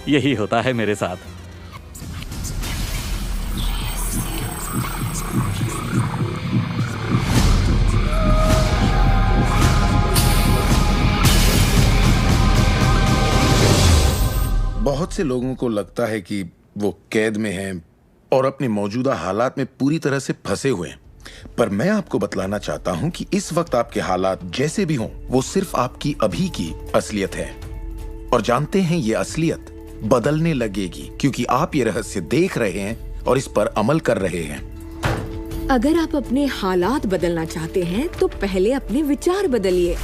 यही होता है मेरे साथ। बहुत से लोगों को लगता है कि वो कैद में हैं और अपने मौजूदा हालात में पूरी तरह से फंसे हुए हैं, पर मैं आपको बतलाना चाहता हूं कि इस वक्त आपके हालात जैसे भी हों, वो सिर्फ आपकी अभी की असलियत है। और जानते हैं ये असलियत बदलने लगेगी, क्योंकि आप ये रहस्य देख रहे हैं और इस पर अमल कर रहे हैं। अगर आप अपने हालात बदलना चाहते हैं तो पहले अपने विचार बदलिए।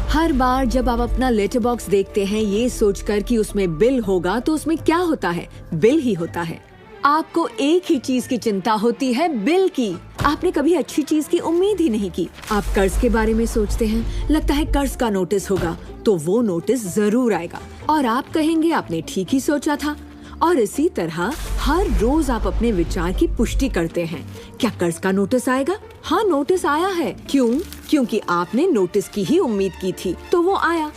हर बार जब आप अपना लेटर बॉक्स देखते हैं ये सोचकर कि उसमें बिल होगा, तो उसमें क्या होता है? बिल ही होता है। आपको एक ही चीज की चिंता होती है, बिल की। आपने कभी अच्छी चीज की उम्मीद ही नहीं की। आप कर्ज के बारे में सोचते हैं, लगता है कर्ज का नोटिस होगा, तो वो नोटिस जरूर आएगा और आप कहेंगे आपने ठीक ही सोचा था। और इसी तरह हर रोज आप अपने विचार की पुष्टि करते हैं। क्या कर्ज का नोटिस आएगा? हाँ, नोटिस आया है। क्यों? क्योंकि आपने नोटिस की ही उम्मीद की थी, तो वो आया।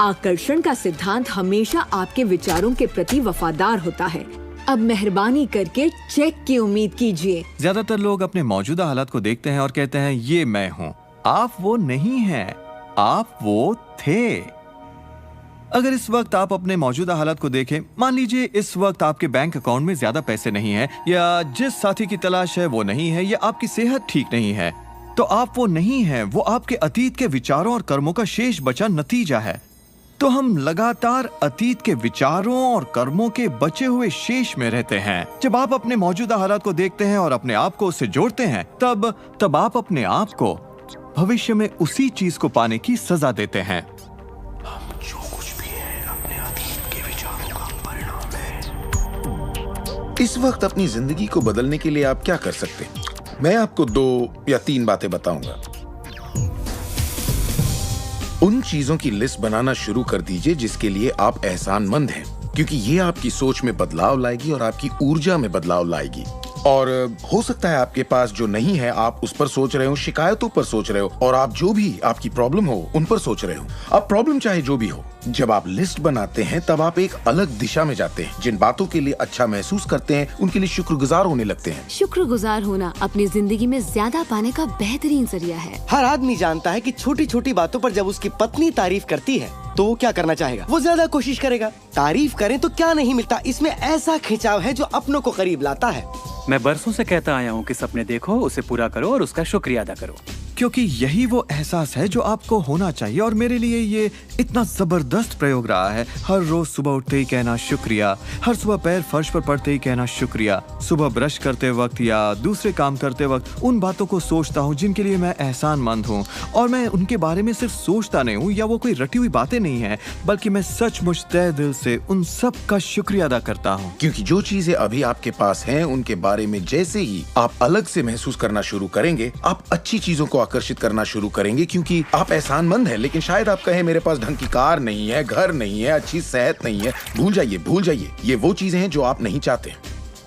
आकर्षण का सिद्धांत हमेशा आपके विचारों के प्रति वफादार होता है। अब मेहरबानी करके चेक की उम्मीद कीजिए। ज्यादातर लोग अपने मौजूदा हालात को देखते हैं और कहते हैं ये मैं हूँ। आप वो नहीं हैं, आप वो थे। अगर इस वक्त आप अपने मौजूदा हालात को देखें, मान लीजिए इस वक्त आपके बैंक अकाउंट में ज्यादा पैसे नहीं हैं, या जिस साथी की तलाश है वो नहीं है, या आपकी सेहत ठीक नहीं है, तो आप वो नहीं हैं। वो आपके अतीत के विचारों और कर्मों का शेष बचा नतीजा है। तो हम लगातार अतीत के विचारों और कर्मों के बचे हुए शेष में रहते हैं। जब आप अपने मौजूदा हालात को देखते हैं और अपने आप को उससे जोड़ते हैं, तब आप अपने आप को भविष्य में उसी चीज को पाने की सजा देते हैं। इस वक्त अपनी जिंदगी को बदलने के लिए आप क्या कर सकते हैं? मैं आपको 2 या 3 बातें बताऊंगा। उन चीजों की लिस्ट बनाना शुरू कर दीजिए जिसके लिए आप एहसानमंद हैं, क्योंकि ये आपकी सोच में बदलाव लाएगी और आपकी ऊर्जा में बदलाव लाएगी। और हो सकता है आपके पास जो नहीं है आप उस पर सोच रहे हो, शिकायतों पर सोच रहे हो, और आप जो भी आपकी प्रॉब्लम हो उन पर सोच रहे हो। अब प्रॉब्लम चाहे जो भी हो, जब आप लिस्ट बनाते हैं तब आप एक अलग दिशा में जाते हैं। जिन बातों के लिए अच्छा महसूस करते हैं उनके लिए शुक्रगुजार होने लगते हैं। शुक्रगुजार होना अपनी जिंदगी में ज्यादा पाने का बेहतरीन जरिया है। हर आदमी जानता है कि छोटी छोटी बातों पर जब उसकी पत्नी तारीफ करती है तो वो क्या करना चाहेगा? वो ज्यादा कोशिश करेगा। तारीफ करें तो क्या नहीं मिलता, इसमें ऐसा खिंचाव है जो अपनों को करीब लाता है। मैं बरसों से कहता आया हूँ कि सपने देखो, उसे पूरा करो और उसका शुक्रिया अदा करो, क्योंकि यही वो एहसास है जो आपको होना चाहिए। और मेरे लिए ये इतना जबरदस्त प्रयोग रहा है। हर रोज सुबह उठते ही कहना शुक्रिया, हर सुबह पैर फर्श पर पड़ते ही कहना शुक्रिया, सुबह ब्रश करते वक्त या दूसरे काम करते वक्त उन बातों को सोचता हूँ जिनके लिए मैं एहसानमंद हूँ। और मैं उनके बारे में सिर्फ सोचता नहीं हूँ या वो कोई रटी हुई बातें नहीं है, बल्कि मैं सचमुच तहे दिल से उन सब का शुक्रिया अदा करता हूँ। क्योंकि जो चीजें अभी आपके पास हैं उनके बारे में जैसे ही आप अलग से महसूस करना शुरू करेंगे, आप अच्छी चीजों को आकर्षित करना शुरू करेंगे, क्योंकि आप एहसानमंद हैं। लेकिन शायद आप कहें मेरे पास ढंग की कार नहीं है, घर नहीं है, अच्छी सेहत नहीं है। भूल जाइए। ये वो चीजें हैं जो आप नहीं चाहते।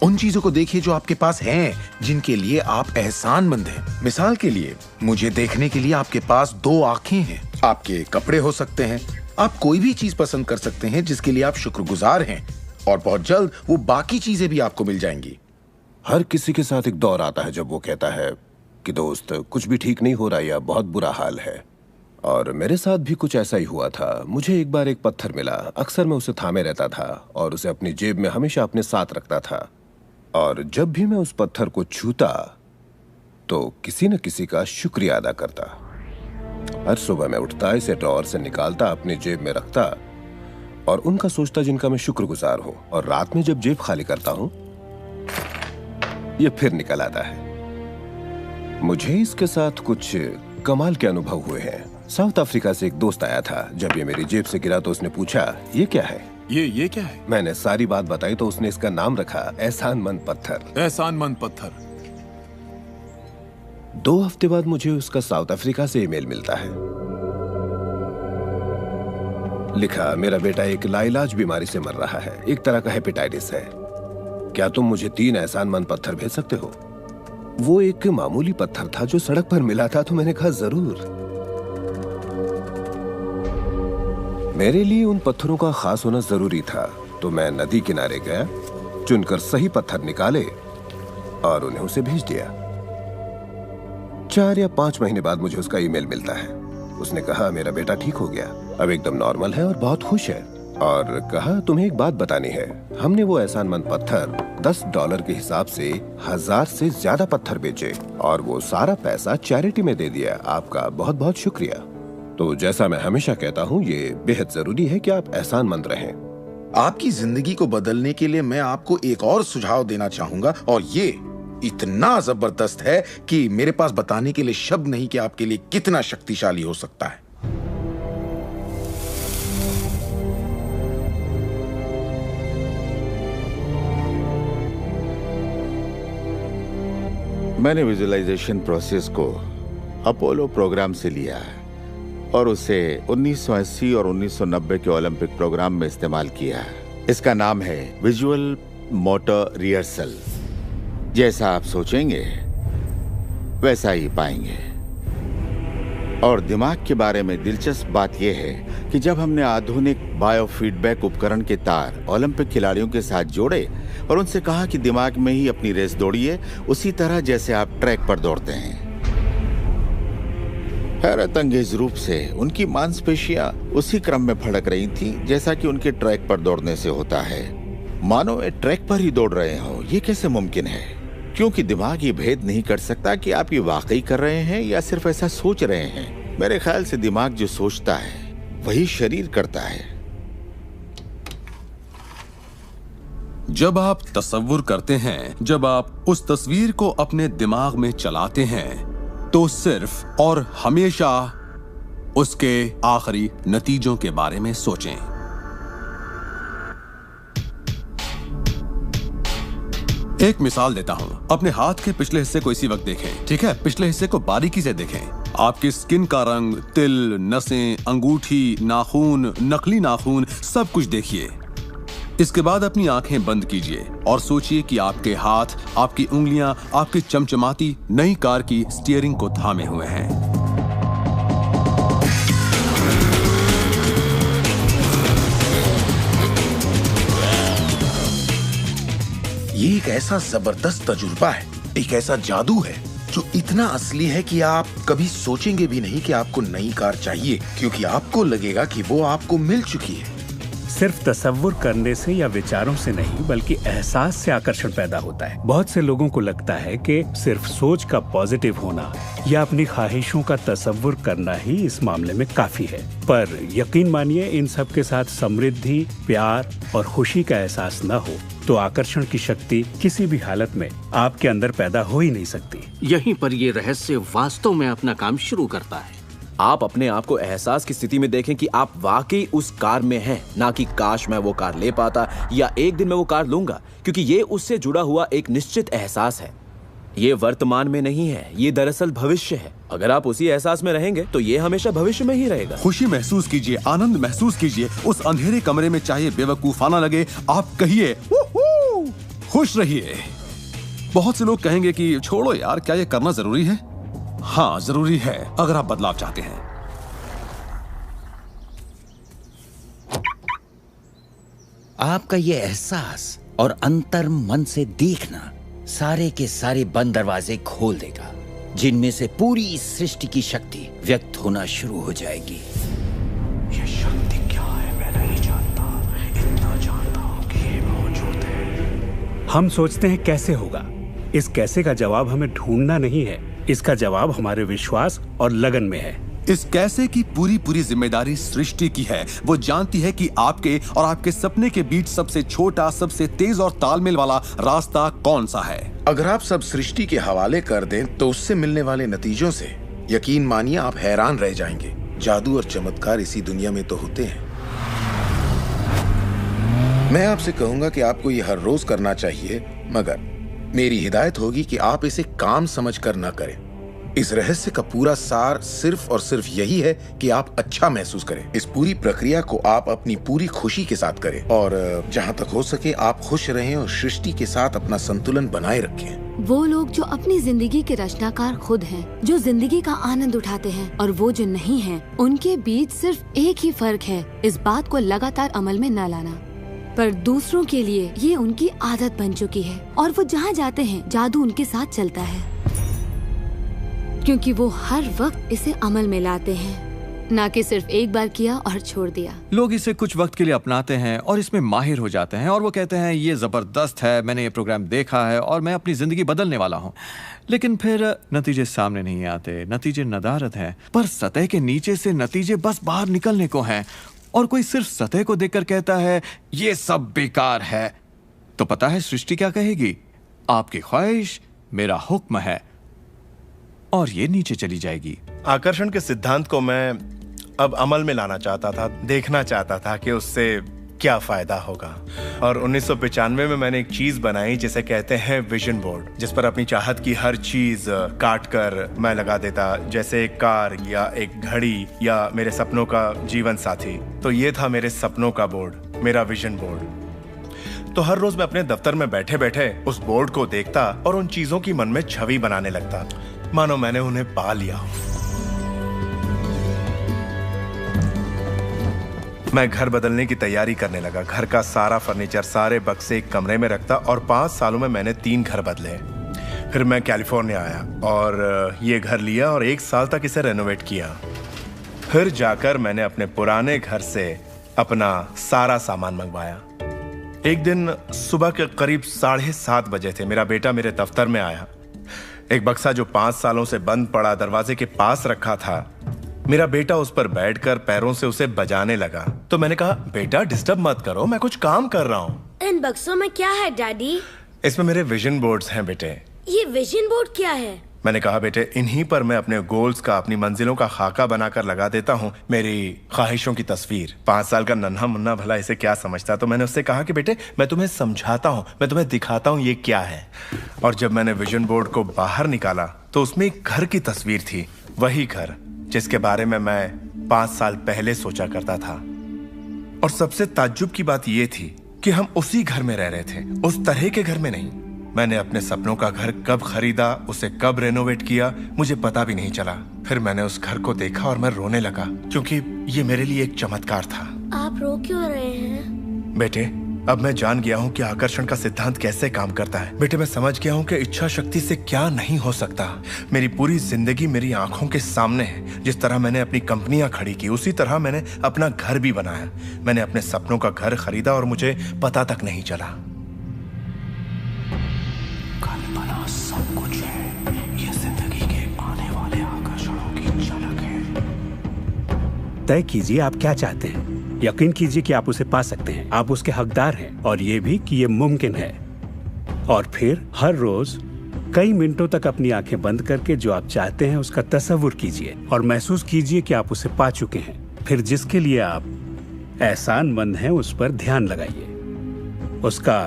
उन चीजों को देखिए जो आपके पास हैं, जिनके लिए आप एहसानमंद हैं। मिसाल के लिए, मुझे देखने के लिए आपके पास 2 आंखें हैं। आपके कपड़े हो सकते हैं। आप कोई भी चीज पसंद कर सकते हैं जिसके लिए आप शुक्रगुजार हैं, और बहुत जल्द वो बाकी चीजें भी आपको मिल जाएंगी। हर किसी के साथ एक दौर आता है जब वो कहता है कि दोस्त कुछ भी ठीक नहीं हो रहा या बहुत बुरा हाल है। और मेरे साथ भी कुछ ऐसा ही हुआ था। मुझे एक बार एक पत्थर मिला। अक्सर मैं उसे थामे रहता था और उसे अपनी जेब में हमेशा अपने साथ रखता था। और जब भी मैं उस पत्थर को छूता तो किसी न किसी का शुक्रिया अदा करता। हर सुबह मैं उठता, इसे ड्रॉअर से निकालता, अपनी जेब में रखता और उनका सोचता जिनका मैं शुक्रगुजार हूँ। और रात में जब जेब खाली करता हूँ, ये फिर निकल आता है। मुझे इसके साथ कुछ कमाल के अनुभव हुए हैं। साउथ अफ्रीका से एक दोस्त आया था। जब ये मेरी जेब से गिरा तो उसने पूछा, ये क्या है? ये क्या है? मैंने सारी बात बताई तो उसने इसका नाम रखा एहसानमंद पत्थर। एहसानमंद पत्थर। 2 हफ्ते बाद मुझे उसका साउथ अफ्रीका से ईमेल मिलता है। लिखा, मेरा बेटा एक लाइलाज बीमारी से मर रहा है, एक तरह का हेपेटाइटिस है। क्या तुम मुझे 3 एहसानमंद पत्थर भेज सकते हो? वो एक मामूली पत्थर था जो सड़क पर मिला था, तो मैंने कहा जरूर। मेरे लिए उन पत्थरों का खास होना जरूरी था, तो मैं नदी किनारे गया, चुनकर सही पत्थर निकाले और उन्हें उसे भेज दिया। 4 या 5 महीने बाद मुझे उसका ईमेल मिलता है। उसने कहा मेरा बेटा ठीक हो गया, अब एकदम नॉर्मल है और बहुत खुश है। और कहा तुम्हें एक बात बतानी है। हमने वो एहसानमंद पत्थर $10 के हिसाब से 1000 से ज्यादा पत्थर बेचे और वो सारा पैसा चैरिटी में दे दिया। आपका बहुत बहुत शुक्रिया। तो जैसा मैं हमेशा कहता हूँ, ये बेहद जरूरी है कि आप एहसानमंद रहें। आपकी जिंदगी को बदलने के लिए मैं आपको एक और सुझाव देना चाहूंगा, और ये इतना जबरदस्त है कि मेरे पास बताने के लिए शब्द नहीं कि आपके लिए कितना शक्तिशाली हो सकता है। मैंने विजुअलाइजेशन प्रोसेस को अपोलो प्रोग्राम से लिया और उसे 1980 और 1990 के ओलंपिक प्रोग्राम में इस्तेमाल किया। इसका नाम है विजुअल मोटर रिहर्सल। जैसा आप सोचेंगे वैसा ही पाएंगे। और दिमाग के बारे में दिलचस्प बात यह है कि जब हमने आधुनिक बायोफीडबैक उपकरण के तार ओलंपिक खिलाड़ियों के साथ जोड़े और उनसे कहा कि दिमाग में ही अपनी रेस दौड़िए, उसी तरह जैसे आप ट्रैक पर दौड़ते हैं। हैरत अंगेज रूप से उनकी मांसपेशियां उसी क्रम में फड़क रही थीं जैसा कि उनके ट्रैक पर दौड़ने से होता है, मानो वे ट्रैक पर ही दौड़ रहे हो। ये कैसे मुमकिन है? क्योंकि दिमाग ये भेद नहीं कर सकता कि आप ये वाकई कर रहे हैं या सिर्फ ऐसा सोच रहे हैं। मेरे ख्याल से दिमाग जो सोचता है वही शरीर करता है। जब आप तसव्वुर करते हैं, जब आप उस तस्वीर को अपने दिमाग में चलाते हैं, तो सिर्फ और हमेशा उसके आखिरी नतीजों के बारे में सोचें। एक मिसाल देता हूं। अपने हाथ के पिछले हिस्से को इसी वक्त देखें, ठीक है? पिछले हिस्से को बारीकी से देखें। आपकी स्किन का रंग, तिल, नसें, अंगूठी, नाखून, नकली नाखून, सब कुछ देखिए। इसके बाद अपनी आंखें बंद कीजिए और सोचिए कि आपके हाथ, आपकी उंगलियां, आपकी चमचमाती नई कार की स्टीयरिंग को थामे हुए हैं। ये एक ऐसा जबरदस्त तजुर्बा है, एक ऐसा जादू है जो इतना असली है कि आप कभी सोचेंगे भी नहीं कि आपको नई कार चाहिए, क्योंकि आपको लगेगा कि वो आपको मिल चुकी है। सिर्फ तसव्वुर करने से या विचारों से नहीं, बल्कि एहसास से आकर्षण पैदा होता है। बहुत से लोगों को लगता है कि सिर्फ सोच का पॉजिटिव होना या अपनी ख्वाहिशों का तसव्वुर करना ही इस मामले में काफी है। पर यकीन मानिए, इन सब के साथ समृद्धि, प्यार और खुशी का एहसास न हो तो आकर्षण की शक्ति किसी भी हालत में आपके अंदर पैदा हो ही नहीं सकती। यहीं पर ये रहस्य वास्तव में अपना काम शुरू करता है। आप अपने आप को एहसास की स्थिति में देखें कि आप वाकई उस कार में हैं, ना कि काश मैं वो कार ले पाता या एक दिन मैं वो कार लूंगा, क्योंकि ये उससे जुड़ा हुआ एक निश्चित एहसास है। ये वर्तमान में नहीं है, ये दरअसल भविष्य है। अगर आप उसी एहसास में रहेंगे तो ये हमेशा भविष्य में ही रहेगा। खुशी महसूस कीजिए, आनंद महसूस कीजिए। उस अंधेरे कमरे में चाहे बेवकूफाना लगे, आप कहिए खुश रहिए। बहुत से लोग कहेंगे कि छोड़ो यार, क्या ये करना जरूरी है? हाँ, जरूरी है अगर आप बदलाव चाहते हैं। आपका ये एहसास और अंतर मन से देखना सारे के सारे बंद दरवाजे खोल देगा, जिनमें से पूरी सृष्टि की शक्ति व्यक्त होना शुरू हो जाएगी। ये शक्ति क्या है मैं नहीं जानता, इतना जानता हूं कि ये मौजूद है। हम सोचते हैं कैसे होगा। इस कैसे का जवाब हमें ढूंढना नहीं है, इसका जवाब हमारे विश्वास और लगन में है। इस कैसे की पूरी जिम्मेदारी सृष्टि की है। वो जानती है कि आपके और आपके सपने के बीच सबसे छोटा, सबसे तेज और तालमेल वाला रास्ता कौन सा है। अगर आप सब सृष्टि के हवाले कर दें तो उससे मिलने वाले नतीजों से यकीन मानिए आप हैरान रह जाएंगे। जादू और चमत्कार इसी दुनिया में तो होते हैं। मैं आपसे कहूंगा कि आपको ये हर रोज करना चाहिए, मगर मेरी हिदायत होगी कि आप इसे काम समझकर न करें। इस रहस्य का पूरा सार सिर्फ और सिर्फ यही है कि आप अच्छा महसूस करें। इस पूरी प्रक्रिया को आप अपनी पूरी खुशी के साथ करें और जहां तक हो सके आप खुश रहें और सृष्टि के साथ अपना संतुलन बनाए रखें। वो लोग जो अपनी जिंदगी के रचनाकार खुद हैं, जो जिंदगी का आनंद उठाते हैं, और वो जो नहीं हैं, उनके बीच सिर्फ एक ही फर्क है, इस बात को लगातार अमल में न लाना। पर दूसरों के लिए ये उनकी आदत बन चुकी है और वो जहाँ जाते हैं जादू उनके साथ चलता है, क्योंकि वो हर वक्त इसे अमल में लाते हैं, ना कि सिर्फ एक बार किया और छोड़ दिया। लोग इसे कुछ वक्त के लिए अपनाते हैं और इसमें माहिर हो जाते हैं और वो कहते हैं ये जबरदस्त है, मैंने ये प्रोग्राम देखा है और मैं अपनी जिंदगी बदलने वाला हूँ। लेकिन फिर नतीजे सामने नहीं आते, नतीजे नदारत हैं। पर सतह के नीचे से नतीजे बस बाहर निकलने को हैं और कोई सिर्फ सतह को देखकर कहता है ये सब बेकार है, तो पता है सृष्टि क्या कहेगी? आपकी ख्वाहिश मेरा हुक्म है, और ये नीचे चली जाएगी। आकर्षण के सिद्धांत को मैं अब अमल में लाना चाहता था, देखना चाहता था कि उससे क्या फायदा होगा। और 1995 में मैंने एक चीज बनाई जिसे कहते हैं विजन बोर्ड, जिस पर अपनी चाहत की हर चीज काट कर मैं लगा देता, जैसे एक कार या एक घड़ी या मेरे सपनों का जीवन साथी। तो ये था मेरे सपनों का बोर्ड, मेरा विजन बोर्ड। तो हर रोज मैं अपने दफ्तर में बैठे बैठे उस बोर्ड को देखता और उन चीजों की मन में छवि बनाने लगता, मानो मैंने उन्हें पा लिया हो। मैं घर बदलने की तैयारी करने लगा। घर का सारा फर्नीचर, सारे बक्से एक कमरे में रखता और 5 सालों में मैंने 3 घर बदले। फिर मैं कैलिफोर्निया आया और ये घर लिया और 1 साल तक इसे रेनोवेट किया। फिर जाकर मैंने अपने पुराने घर से अपना सारा सामान मंगवाया। एक दिन सुबह के करीब 7:30 बजे थे। मेरा बेटा मेरे दफ्तर में आया। एक बक्सा जो 5 सालों से बंद पड़ा दरवाजे के पास रखा था, मेरा बेटा उस पर बैठकर पैरों से उसे बजाने लगा। तो मैंने कहा, बेटा डिस्टर्ब मत करो, मैं कुछ काम कर रहा हूँ। इन बक्सों में क्या है डैडी? इसमें मेरे विजन बोर्ड्स हैं बेटे। ये विजन बोर्ड क्या है? मैंने कहा, बेटे इन्हीं पर मैं अपने गोल्स का, अपनी मंजिलों का खाका बनाकर लगा देता हूँ, मेरी ख्वाहिशों की तस्वीर। 5 साल का नन्हा मुन्ना भला इसे क्या समझता। तो मैंने उससे कहा कि बेटे मैं तुम्हें समझाता हूँ, मैं तुम्हें दिखाता हूँ ये क्या है। और जब मैंने विजन बोर्ड को बाहर निकाला तो उसमें एक घर की तस्वीर थी, वही घर जिसके बारे में मैं 5 साल पहले सोचा करता था। और सबसे ताज्जुब की बात यह थी कि हम उसी घर में रह रहे थे, उस तरह के घर में नहीं। मैंने अपने सपनों का घर कब खरीदा, उसे कब रेनोवेट किया, मुझे पता भी नहीं चला। फिर मैंने उस घर को देखा और मैं रोने लगा, क्योंकि ये मेरे लिए एक चमत्कार था। आप रो क्यों रहे हैं? बेटे अब मैं जान गया हूँ कि आकर्षण का सिद्धांत कैसे काम करता है। बेटे मैं समझ गया हूँ कि इच्छा शक्ति से क्या नहीं हो सकता। मेरी पूरी जिंदगी मेरी आंखों के सामने है। जिस तरह मैंने अपनी कंपनियां खड़ी की, उसी तरह मैंने अपना घर भी बनाया। मैंने अपने सपनों का घर खरीदा और मुझे पता तक नहीं चला। कल्पना सब कुछ है, ये जिंदगी के आने वाले आकर्षणों की झलक है। तय कीजिए आप क्या चाहते हैं। यकीन कीजिए कि आप उसे पा सकते हैं, आप उसके हकदार हैं, और ये भी कि ये मुमकिन है। और फिर हर रोज कई मिनटों तक अपनी आंखें बंद करके जो आप चाहते हैं उसका तसव्वुर कीजिए और महसूस कीजिए कि आप उसे पा चुके हैं। फिर जिसके लिए आप एहसानमंद हैं उस पर ध्यान लगाइए, उसका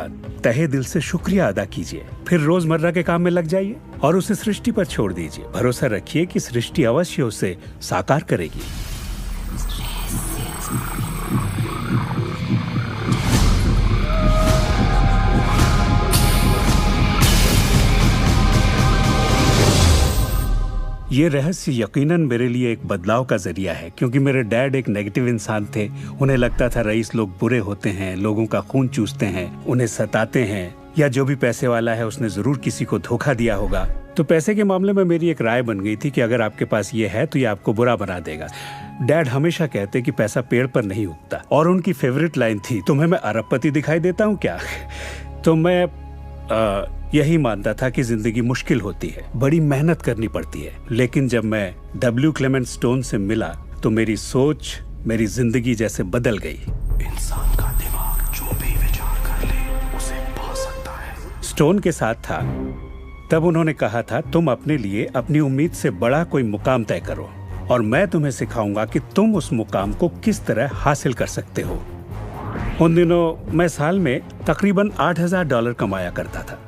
तहे दिल से शुक्रिया अदा कीजिए। फिर रोजमर्रा के काम में लग जाइए और उसे सृष्टि पर छोड़ दीजिए। भरोसा रखिए कि सृष्टि अवश्य उसे साकार करेगी। ये रहस्य यकीनन मेरे लिए एक बदलाव का जरिया है, क्योंकि मेरे डैड एक नेगेटिव इंसान थे। उन्हें लगता था रईस लोग बुरे होते हैं, लोगों का खून चूसते हैं, उन्हें सताते हैं, या जो भी पैसे वाला है उसने जरूर किसी को धोखा दिया होगा। तो पैसे के मामले में मेरी एक राय बन गई थी कि अगर आपके पास ये है तो ये आपको बुरा बना देगा। डैड हमेशा कहते कि पैसा पेड़ पर नहीं उगता, और उनकी फेवरेट लाइन थी, तुम्हें मैं अरबपति दिखाई देता हूँ क्या? तो मैं यही मानता था कि जिंदगी मुश्किल होती है, बड़ी मेहनत करनी पड़ती है। लेकिन जब मैं W. क्लेमेंट स्टोन से मिला तो मेरी सोच, मेरी जिंदगी जैसे बदल गई। इंसान का दिमाग जो भी विचार कर ले उसे पा सकता है। स्टोन के साथ था तब उन्होंने कहा था, तुम अपने लिए अपनी उम्मीद से बड़ा कोई मुकाम तय करो और मैं तुम्हें सिखाऊंगा कि तुम उस मुकाम को किस तरह हासिल कर सकते हो। उन दिनों मैं साल में तकरीबन $8,000 कमाया करता था।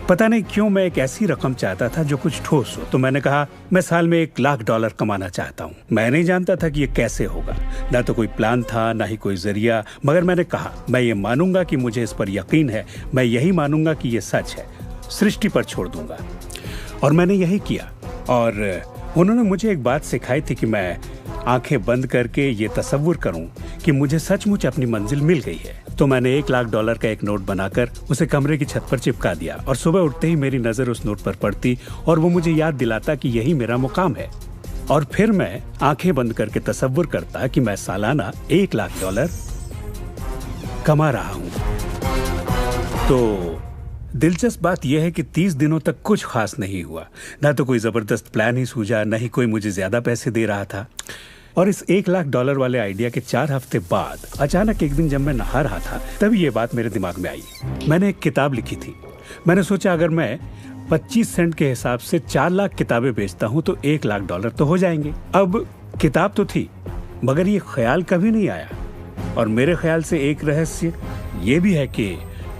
पता नहीं क्यों मैं एक ऐसी रकम चाहता था जो कुछ ठोस हो। तो मैंने कहा मैं साल में $1,00,000 कमाना चाहता हूँ। मैं नहीं जानता था कि ये कैसे होगा, ना तो कोई प्लान था ना ही कोई जरिया, मगर मैंने कहा मैं ये मानूंगा कि मुझे इस पर यकीन है, मैं यही मानूंगा कि ये सच है, सृष्टि पर छोड़ दूंगा। और मैंने यही किया। और उन्होंने मुझे एक बात सिखाई थी कि मैं आंखें बंद करके ये तसव्वुर करूं कि मुझे सचमुच अपनी मंजिल मिल गई है। तो मैंने $1,00,000 का एक नोट बनाकर उसे कमरे की छत पर चिपका दिया और सुबह उठते ही मेरी नजर उस नोट पर पड़ती और वो मुझे याद दिलाता कि यही मेरा मुकाम है। और फिर मैं आंखें बंद करके तसव्वुर करता कि मैं सालाना $1,00,000 कमा रहा हूं। तो दिलचस्प बात यह है कि 30 दिनों तक कुछ खास नहीं हुआ। ना तो कोई जबरदस्त प्लान ही सूझा, ना ही कोई मुझे ज्यादा पैसे दे रहा था। और इस $1,00,000 वाले आइडिया के 4 हफ्ते बाद अचानक एक दिन जब मैं नहा रहा था तभी ये बात मेरे दिमाग में आई। मैंने एक किताब लिखी थी। मैंने सोचा अगर मैं 25 सेंट के हिसाब से 4 लाख किताबें बेचता हूं तो $1,00,000 तो हो जाएंगे। अब किताब तो थी, मगर ये ख्याल कभी नहीं आया और मेरे ख्याल से एक रहस्य ये भी है कि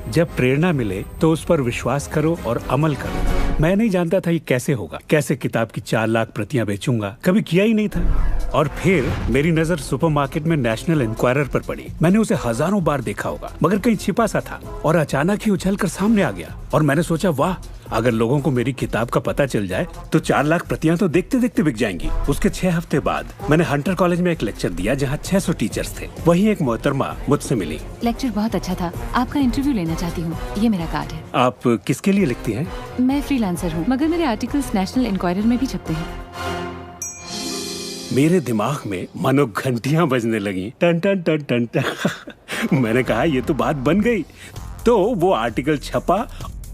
जब प्रेरणा मिले तो उस पर विश्वास करो और अमल करो। मैं नहीं जानता था ये कैसे होगा, कैसे किताब की 4 लाख प्रतियां बेचूंगा, कभी किया ही नहीं था। और फिर मेरी नजर सुपरमार्केट में नेशनल इंक्वायरर पर पड़ी। मैंने उसे हजारों बार देखा होगा, मगर कहीं छिपा सा था और अचानक ही उछलकर सामने आ गया। और मैंने सोचा, वाह, अगर लोगों को मेरी किताब का पता चल जाए तो 4 लाख प्रतियां तो देखते देखते बिक जाएंगी। उसके 6 हफ्ते बाद मैंने हंटर कॉलेज में एक लेक्चर दिया जहाँ 600 टीचर्स थे। वहीं एक मोहतरमा मुझसे मिली। लेक्चर बहुत अच्छा था, आपका इंटरव्यू लेना चाहती हूँ, ये मेरा कार्ड है। आप किसके लिए लिखती हैं? मैं फ्रीलांसर हूँ, मगर मेरे आर्टिकल्स नेशनल इंक्वायरर में भी छपते हैं। मेरे दिमाग में मानो घंटियां बजने लगी, टन टन टन टन टन। मैंने कहा ये तो बात बन गई। तो वो आर्टिकल छपा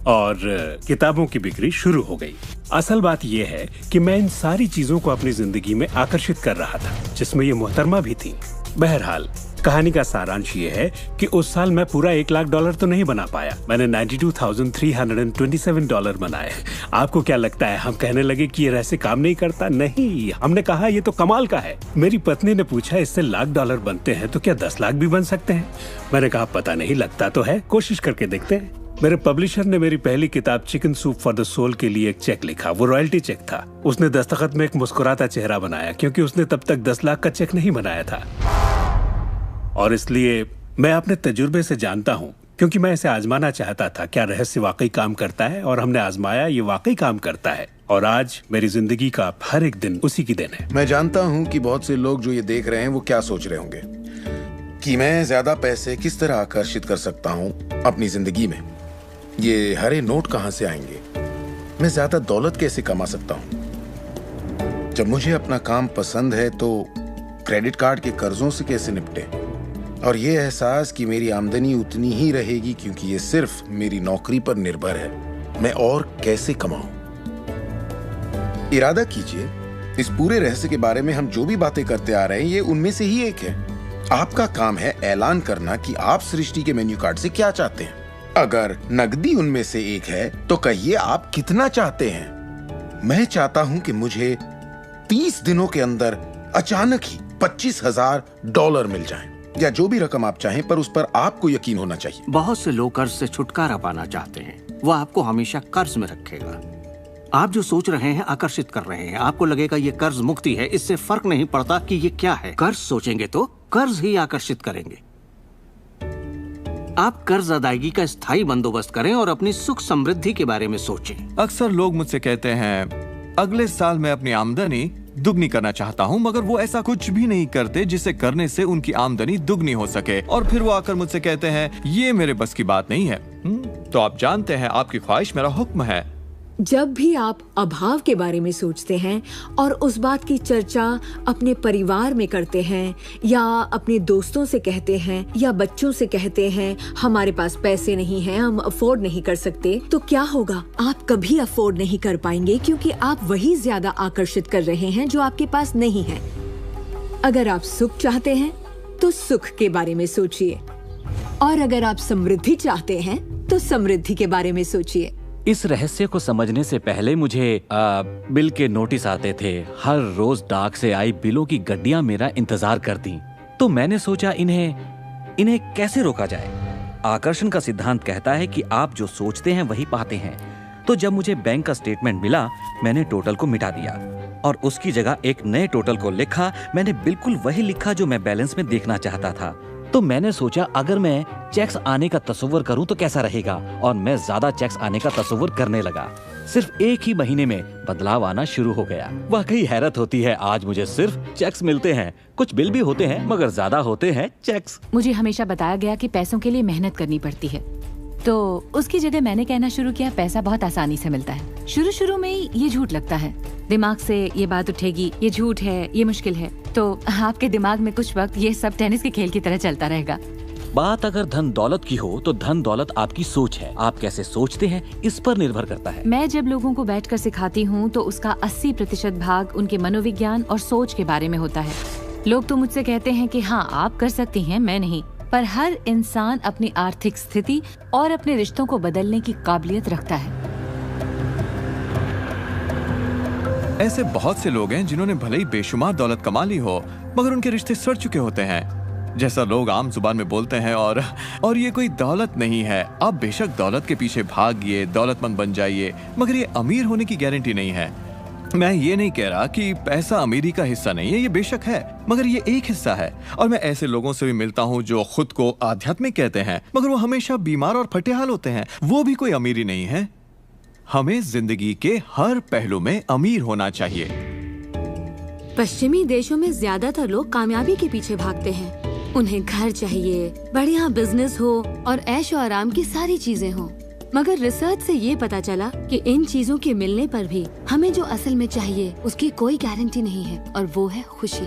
और किताबों की बिक्री शुरू हो गई। असल बात यह है कि मैं इन सारी चीजों को अपनी जिंदगी में आकर्षित कर रहा था, जिसमें ये मोहतरमा भी थी। बहरहाल कहानी का सारांश ये है कि उस साल मैं पूरा $1 लाख तो नहीं बना पाया। मैंने $92,327 बनाए। आपको क्या लगता है हम कहने लगे कि ये रहस्य काम नहीं करता? नहीं, हमने कहा ये तो कमाल का है। मेरी पत्नी ने पूछा, इससे $1 लाख बनते हैं तो क्या 10 लाख भी बन सकते हैं? मैंने कहा पता नहीं, लगता तो है, कोशिश करके देखते हैं। मेरे पब्लिशर ने मेरी पहली किताब chicken soup for the soul के लिए एक चेक लिखा। वो रॉयल्टी चेक था। उसने दस्तखत में एक मुस्कुराता चेहरा बनाया, क्योंकि उसने तब तक 10 लाख का चेक नहीं बनाया था। और इसलिए मैं अपने तजुर्बे से जानता हूँ, क्योंकि मैं इसे आजमाना चाहता था, क्या रहस्य वाकई काम करता है। और हमने आजमाया, ये वाकई काम करता है। और आज मेरी जिंदगी का हर एक दिन उसी की देन है। मैं जानता हूँ कि बहुत से लोग जो ये देख रहे हैं वो क्या सोच रहे होंगे कि मैं ज्यादा पैसे किस तरह आकर्षित कर सकता हूँ अपनी जिंदगी में। ये हरे नोट कहाँ से आएंगे, मैं ज्यादा दौलत कैसे कमा सकता हूँ। जब मुझे अपना काम पसंद है तो क्रेडिट कार्ड के कर्जों से कैसे निपटे, और ये एहसास कि मेरी आमदनी उतनी ही रहेगी क्योंकि ये सिर्फ मेरी नौकरी पर निर्भर है, मैं और कैसे कमाऊं। इरादा कीजिए, इस पूरे रहस्य के बारे में हम जो भी बातें करते आ रहे हैं ये उनमें से ही एक है। आपका काम है ऐलान करना कि आप सृष्टि के मेन्यू कार्ड से क्या चाहते हैं। अगर नकदी उनमें से एक है तो कहिए आप कितना चाहते हैं। मैं चाहता हूं कि मुझे 30 दिनों के अंदर अचानक ही $25,000 मिल जाएं, या जो भी रकम आप चाहें, पर उस पर आपको यकीन होना चाहिए। बहुत से लोग कर्ज से छुटकारा पाना चाहते हैं, वो आपको हमेशा कर्ज में रखेगा। आप जो सोच रहे हैं आकर्षित कर रहे हैं। आपको लगेगा ये कर्ज मुक्ति है, इससे फर्क नहीं पड़ता कि ये क्या है। कर्ज सोचेंगे तो कर्ज ही आकर्षित करेंगे। आप कर्ज अदायगी का स्थायी बंदोबस्त करें और अपनी सुख समृद्धि के बारे में सोचें। अक्सर लोग मुझसे कहते हैं, अगले साल मैं अपनी आमदनी दुगनी करना चाहता हूँ, मगर वो ऐसा कुछ भी नहीं करते जिसे करने से उनकी आमदनी दुगनी हो सके। और फिर वो आकर मुझसे कहते हैं, ये मेरे बस की बात नहीं है। तो आप जानते हैं, आपकी ख्वाहिश मेरा हुक्म है। जब भी आप अभाव के बारे में सोचते हैं और उस बात की चर्चा अपने परिवार में करते हैं, या अपने दोस्तों से कहते हैं, या बच्चों से कहते हैं हमारे पास पैसे नहीं हैं, हम अफोर्ड नहीं कर सकते, तो क्या होगा? आप कभी अफोर्ड नहीं कर पाएंगे, क्योंकि आप वही ज्यादा आकर्षित कर रहे हैं जो आपके पास नहीं है। अगर आप सुख चाहते हैं तो सुख के बारे में सोचिए, और अगर आप समृद्धि चाहते हैं तो समृद्धि के बारे में सोचिए। इस रहस्य को समझने से पहले मुझे बिल के नोटिस आते थे। हर रोज डाक से आई बिलों की गड्डियां मेरा इंतजार करती। तो मैंने सोचा इन्हें कैसे रोका जाए। आकर्षण का सिद्धांत कहता है कि आप जो सोचते हैं वही पाते हैं। तो जब मुझे बैंक का स्टेटमेंट मिला, मैंने टोटल को मिटा दिया और उसकी जगह एक नए टोटल को लिखा। मैंने बिल्कुल वही लिखा जो मैं बैलेंस में देखना चाहता था। तो मैंने सोचा, अगर मैं चेक्स आने का तस्वीर करूं तो कैसा रहेगा, और मैं ज्यादा चेक्स आने का तस्वीर करने लगा। सिर्फ एक ही महीने में बदलाव आना शुरू हो गया। वाकई हैरत होती है, आज मुझे सिर्फ चेक्स मिलते हैं। कुछ बिल भी होते हैं, मगर ज्यादा होते हैं चेक्स। मुझे हमेशा बताया गया कि पैसों के लिए मेहनत करनी पड़ती है, तो उसकी जगह मैंने कहना शुरू किया, पैसा बहुत आसानी से मिलता है। शुरू में ये झूठ लगता है, दिमाग से ये बात उठेगी, ये झूठ है, ये मुश्किल है। तो आपके दिमाग में कुछ वक्त ये सब टेनिस के खेल की तरह चलता रहेगा। बात अगर धन दौलत की हो तो धन दौलत आपकी सोच है। आप कैसे सोचते हैं इस पर निर्भर करता है। मैं जब लोगों को बैठकर सिखाती हूँ तो उसका 80% भाग उनके मनोविज्ञान और सोच के बारे में होता है। लोग तो मुझसे कहते हैं कि हाँ आप कर सकती हैं, मैं नहीं। पर हर इंसान अपनी आर्थिक स्थिति और अपने रिश्तों को बदलने की काबिलियत रखता है। ऐसे बहुत से लोग हैं जिन्होंने भले ही बेशुमार दौलत कमा ली हो, मगर उनके रिश्ते सड़ चुके होते हैं। जैसा लोग आम जुबान में बोलते हैं, और ये कोई दौलत नहीं है। आप बेशक दौलत के पीछे भागिए, दौलतमंद बन जाइए, मगर ये अमीर होने की गारंटी नहीं है। मैं ये नहीं कह रहा कि पैसा अमीरी का हिस्सा नहीं है, ये बेशक है, मगर ये एक हिस्सा है। और मैं ऐसे लोगों से भी मिलता हूँ जो खुद को आध्यात्मिक कहते हैं, मगर वो हमेशा बीमार और फटेहाल होते हैं। वो भी कोई अमीरी नहीं है। हमें जिंदगी के हर पहलू में अमीर होना चाहिए। पश्चिमी देशों में ज्यादातर लोग कामयाबी के पीछे भागते हैं। उन्हें घर चाहिए, बढ़िया बिजनेस हो और ऐश और आराम की सारी चीजें हो। मगर रिसर्च से ये पता चला कि इन चीजों के मिलने पर भी हमें जो असल में चाहिए उसकी कोई गारंटी नहीं है, और वो है खुशी।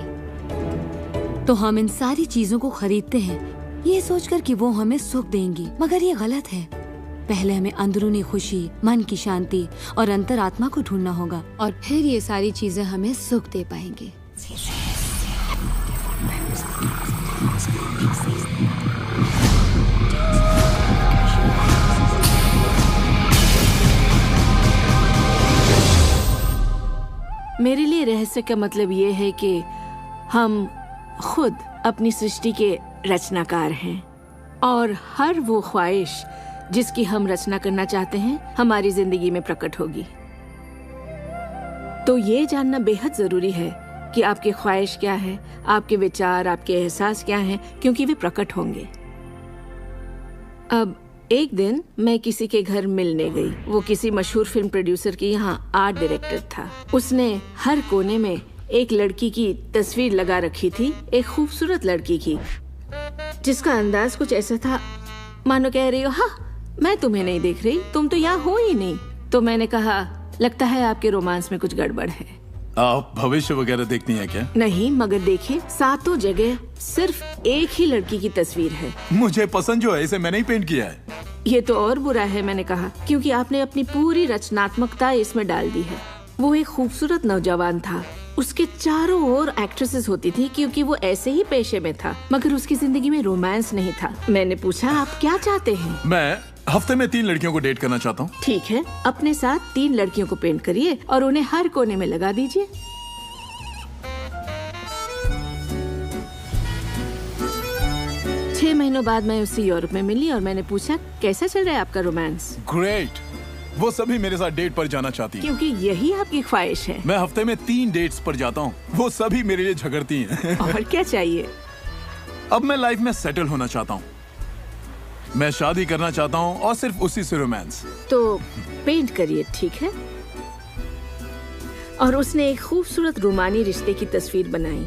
तो हम इन सारी चीजों को खरीदते हैं ये सोचकर कि वो हमें सुख देंगी, मगर ये गलत है। पहले हमें अंदरूनी खुशी, मन की शांति और अंतरात्मा को ढूंढना होगा, और फिर ये सारी चीजें हमें सुख दे पाएंगी। मेरे लिए रहस्य का मतलब ये है कि हम खुद अपनी सृष्टि के रचनाकार हैं, और हर वो ख्वाहिश जिसकी हम रचना करना चाहते हैं हमारी जिंदगी में प्रकट होगी। तो ये जानना बेहद जरूरी है कि आपकी ख्वाहिश क्या है, आपके विचार, आपके एहसास क्या हैं, क्योंकि वे प्रकट होंगे। अब एक दिन मैं किसी के घर मिलने गई। वो किसी मशहूर फिल्म प्रोड्यूसर के यहाँ आर्ट डायरेक्टर था। उसने हर कोने में एक लड़की की तस्वीर लगा रखी थी, एक खूबसूरत लड़की की, जिसका अंदाज कुछ ऐसा था मानो कह रही हो, हाँ मैं तुम्हें नहीं देख रही, तुम तो यहाँ हो ही नहीं। तो मैंने कहा, लगता है आपके रोमांस में कुछ गड़बड़ है। आप भविष्य वगैरह देखती हैं क्या? नहीं, मगर देखिए सातों जगह सिर्फ एक ही लड़की की तस्वीर है। मुझे पसंद जो है इसे मैंने ही पेंट किया है। ये तो और बुरा है, मैंने कहा, क्योंकि आपने अपनी पूरी रचनात्मकता इसमें डाल दी है। वो एक खूबसूरत नौजवान था, उसके चारों ओर एक्ट्रेसेस होती थी क्योंकि वो ऐसे ही पेशे में था, मगर उसकी जिंदगी में रोमांस नहीं था। मैंने पूछा, आप क्या चाहते हैं? मैं हफ्ते में 3 लड़कियों को डेट करना चाहता हूँ। ठीक है, अपने साथ 3 लड़कियों को पेंट करिए और उन्हें हर कोने में लगा दीजिए। छह महीनों बाद मैं उससे यूरोप में मिली और मैंने पूछा, कैसा चल रहा है आपका रोमांस? ग्रेट। वो सभी मेरे साथ डेट पर जाना चाहती हैं। क्योंकि यही आपकी ख्वाहिश है। मैं हफ्ते में 3 डेट्स पर जाता हूँ, वो सभी मेरे लिए झगड़ती हैं। और क्या चाहिए? अब मैं लाइफ में सेटल होना चाहता हूँ, मैं शादी करना चाहता हूँ और सिर्फ उसी से रोमांस। तो पेंट करिए, ठीक है? और उसने एक खूबसूरत रोमानी रिश्ते की तस्वीर बनाई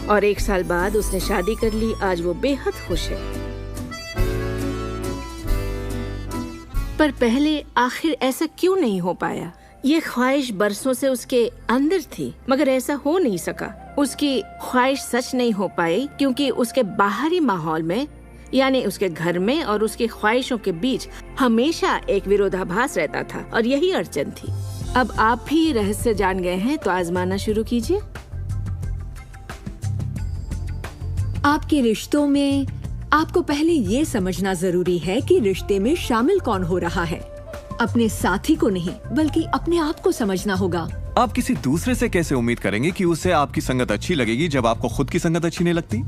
और 1 साल बाद उसने शादी कर ली। आज वो बेहद खुश है। पर पहले आखिर ऐसा क्यों नहीं हो पाया? ये ख्वाहिश बरसों से उसके अंदर थी, मगर ऐसा हो नहीं सका। उसकी ख्वाहिश सच नहीं हो पाई क्योंकि उसके बाहरी माहौल में, यानी उसके घर में और उसकी ख्वाहिशों के बीच हमेशा एक विरोधाभास रहता था, और यही अड़चन थी। अब आप भी रहस्य जान गए हैं तो आजमाना शुरू कीजिए। आपके रिश्तों में आपको पहले ये समझना जरूरी है कि रिश्ते में शामिल कौन हो रहा है। अपने साथी को नहीं, बल्कि अपने आप को समझना होगा। आप किसी दूसरे से कैसे उम्मीद करेंगे कि उसे आपकी संगत अच्छी लगेगी जब आपको खुद की संगत अच्छी नहीं लगती?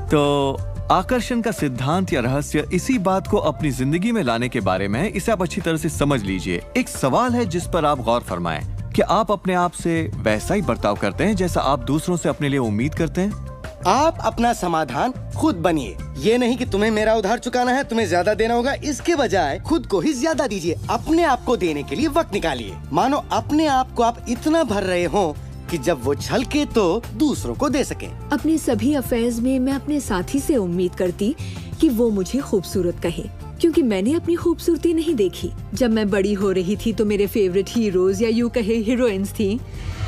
तो आकर्षण का सिद्धांत या रहस्य इसी बात को अपनी जिंदगी में लाने के बारे में है। इसे आप अच्छी तरह से समझ लीजिए। एक सवाल है जिस पर आप गौर फरमाएं कि आप अपने आप से वैसा ही बर्ताव करते हैं जैसा आप दूसरों से अपने लिए उम्मीद करते हैं। आप अपना समाधान खुद बनिए। ये नहीं कि तुम्हें मेरा उधार चुकाना है, तुम्हें ज्यादा देना होगा, इसके बजाय खुद को ही ज्यादा दीजिए। अपने आप को देने के लिए वक्त निकालिए। मानो अपने आप को आप इतना भर रहे हो कि जब वो छलके तो दूसरों को दे सके। अपने सभी अफेयर्स में मैं अपने साथी से उम्मीद करती कि वो मुझे खूबसूरत कहे, क्योंकि मैंने अपनी खूबसूरती नहीं देखी। जब मैं बड़ी हो रही थी तो मेरे फेवरेट हीरोज या यूं कहे हीरोइंस थी,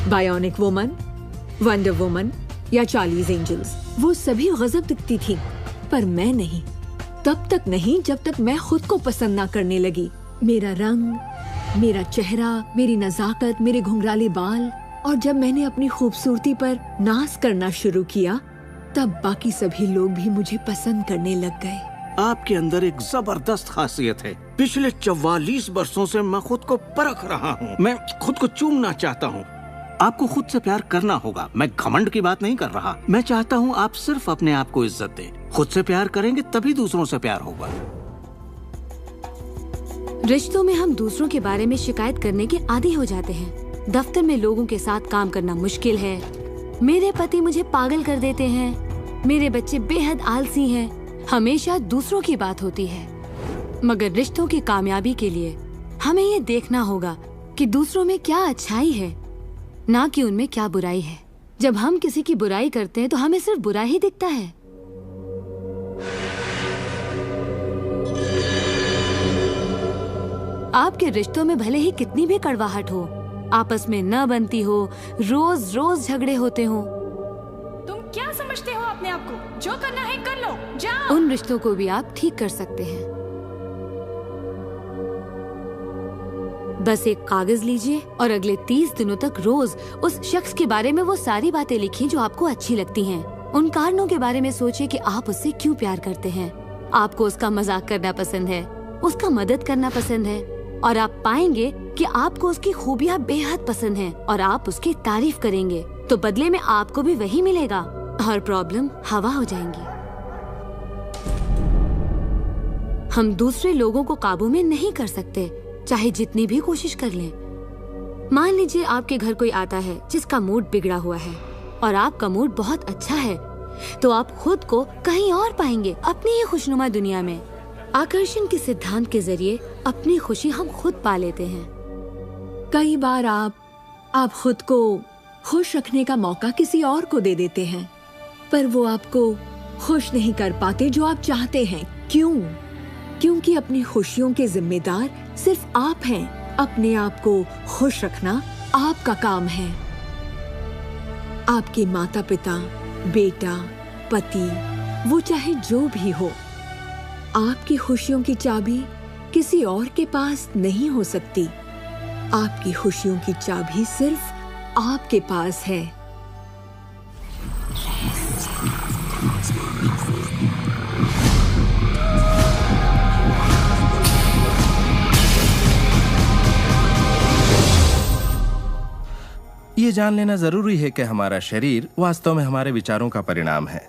बायोनिक वुमन, वंडर वुमन या चार्लीज एंजल्स। वो सभी गजब दिखती थी, पर मैं नहीं। तब तक नहीं जब तक मैं खुद को पसंद ना करने लगी। मेरा रंग, मेरा चेहरा, मेरी नजाकत, मेरे घुंघराले बाल। और जब मैंने अपनी खूबसूरती पर नाज करना शुरू किया, तब बाकी सभी लोग भी मुझे पसंद करने लग गए। आपके अंदर एक जबरदस्त खासियत है। पिछले 44 वर्षों से मैं खुद को परख रहा हूँ। मैं खुद को चूमना चाहता हूँ। आपको खुद से प्यार करना होगा। मैं घमंड की बात नहीं कर रहा। मैं चाहता हूँ आप सिर्फ अपने आप को इज्जत दें। खुद से प्यार करेंगे तभी दूसरों से प्यार होगा। रिश्तों में हम दूसरों के बारे में शिकायत करने के आदी हो जाते हैं। दफ्तर में लोगों के साथ काम करना मुश्किल है। मेरे पति मुझे पागल कर देते हैं। मेरे बच्चे बेहद आलसी हैं। हमेशा दूसरों की बात होती है। मगर रिश्तों की कामयाबी के लिए हमें ये देखना होगा कि दूसरों में क्या अच्छाई है, ना कि उनमें क्या बुराई है। जब हम किसी की बुराई करते हैं तो हमें सिर्फ बुरा ही दिखता है। आपके रिश्तों में भले ही कितनी भी कड़वाहट हो, आपस में न बनती हो, रोज रोज झगड़े होते हो, तुम क्या समझते हो अपने आप को? जो करना है कर लो, जाओ। उन रिश्तों को भी आप ठीक कर सकते हैं। बस एक कागज लीजिए और अगले 30 दिनों तक रोज उस शख्स के बारे में वो सारी बातें लिखिए जो आपको अच्छी लगती हैं। उन कारणों के बारे में सोचिए कि आप उससे क्यों प्यार करते हैं। आपको उसका मजाक करना पसंद है, उसका मदद करना पसंद है, और आप पाएंगे कि आपको उसकी खूबियाँ बेहद पसंद हैं और आप उसकी तारीफ करेंगे तो बदले में आपको भी वही मिलेगा और प्रॉब्लम हवा हो जाएंगी। हम दूसरे लोगों को काबू में नहीं कर सकते, चाहे जितनी भी कोशिश कर लें। मान लीजिए आपके घर कोई आता है जिसका मूड बिगड़ा हुआ है और आपका मूड बहुत अच्छा है, तो आप खुद को कहीं और पाएंगे, अपनी ही खुशनुमा दुनिया में। आकर्षण के सिद्धांत के जरिए अपनी खुशी हम खुद पा लेते हैं। कई बार आप खुद को खुश रखने का मौका किसी और को दे देते हैं, पर वो आपको खुश नहीं कर पाते जो आप चाहते हैं। क्यों? क्योंकि अपनी खुशियों के जिम्मेदार सिर्फ आप हैं। अपने आप को खुश रखना आपका काम है। आपके माता पिता, बेटा, पति, वो चाहे जो भी हो, आपकी खुशियों की चाबी किसी और के पास नहीं हो सकती। आपकी खुशियों की चाबी सिर्फ आपके पास है। ये जान लेना जरूरी है कि हमारा शरीर वास्तव में हमारे विचारों का परिणाम है।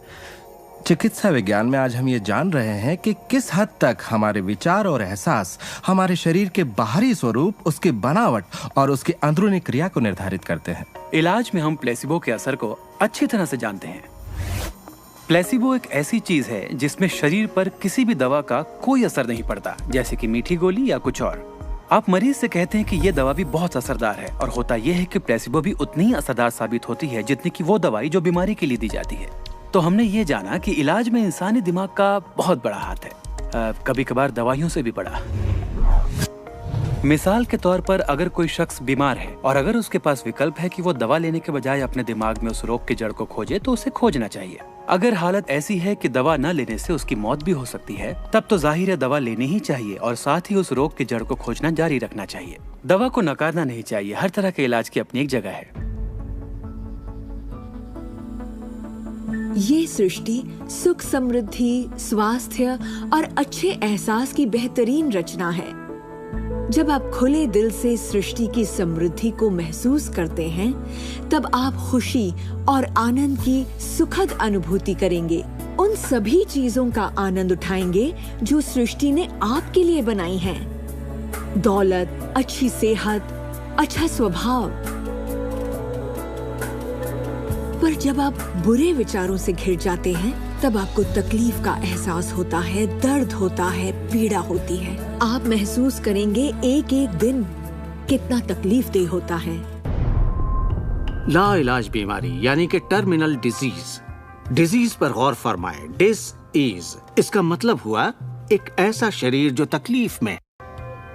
चिकित्सा विज्ञान में आज हम ये जान रहे हैं कि किस हद तक हमारे विचार और एहसास हमारे शरीर के बाहरी स्वरूप, उसकी बनावट और उसकी अंदरूनी क्रिया को निर्धारित करते हैं। इलाज में हम प्लेसिबो के असर को अच्छी तरह से जानते हैं। प्लेसिबो एक ऐसी चीज है जिसमें शरीर पर किसी भी दवा का कोई असर नहीं पड़ता, जैसे कि मीठी गोली या कुछ और। आप मरीज से कहते हैं कि ये दवा भी बहुत असरदार है, और होता यह है कि प्लेसिबो भी उतनी ही असरदार साबित होती है जितनी कि वो दवाई जो बीमारी के लिए दी जाती है। तो हमने ये जाना कि इलाज में इंसानी दिमाग का बहुत बड़ा हाथ है, कभी कभार दवाइयों से भी बड़ा। मिसाल के तौर पर अगर कोई शख्स बीमार है और अगर उसके पास विकल्प है कि वो दवा लेने के बजाय अपने दिमाग में उस रोग की जड़ को खोजे, तो उसे खोजना चाहिए। अगर हालत ऐसी है कि दवा न लेने से उसकी मौत भी हो सकती है, तब तो जाहिर है दवा लेनी ही चाहिए और साथ ही उस रोग की जड़ को खोजना जारी रखना चाहिए। दवा को नकारना नहीं चाहिए। हर तरह के इलाज की अपनी एक जगह है। ये सृष्टि सुख, समृद्धि, स्वास्थ्य और अच्छे एहसास की बेहतरीन रचना है। जब आप खुले दिल से सृष्टि की समृद्धि को महसूस करते हैं, तब आप खुशी और आनंद की सुखद अनुभूति करेंगे। उन सभी चीजों का आनंद उठाएंगे जो सृष्टि ने आपके लिए बनाई हैं। दौलत, अच्छी सेहत, अच्छा स्वभाव। पर जब आप बुरे विचारों से घिर जाते हैं, तब आपको तकलीफ का एहसास होता है, दर्द होता है, पीड़ा होती है। आप महसूस करेंगे एक एक दिन कितना तकलीफदेह होता है। लाइलाज बीमारी यानी कि टर्मिनल डिजीज। डिजीज पर गौर फरमाए। डिस-ईज इसका मतलब हुआ एक ऐसा शरीर जो तकलीफ में।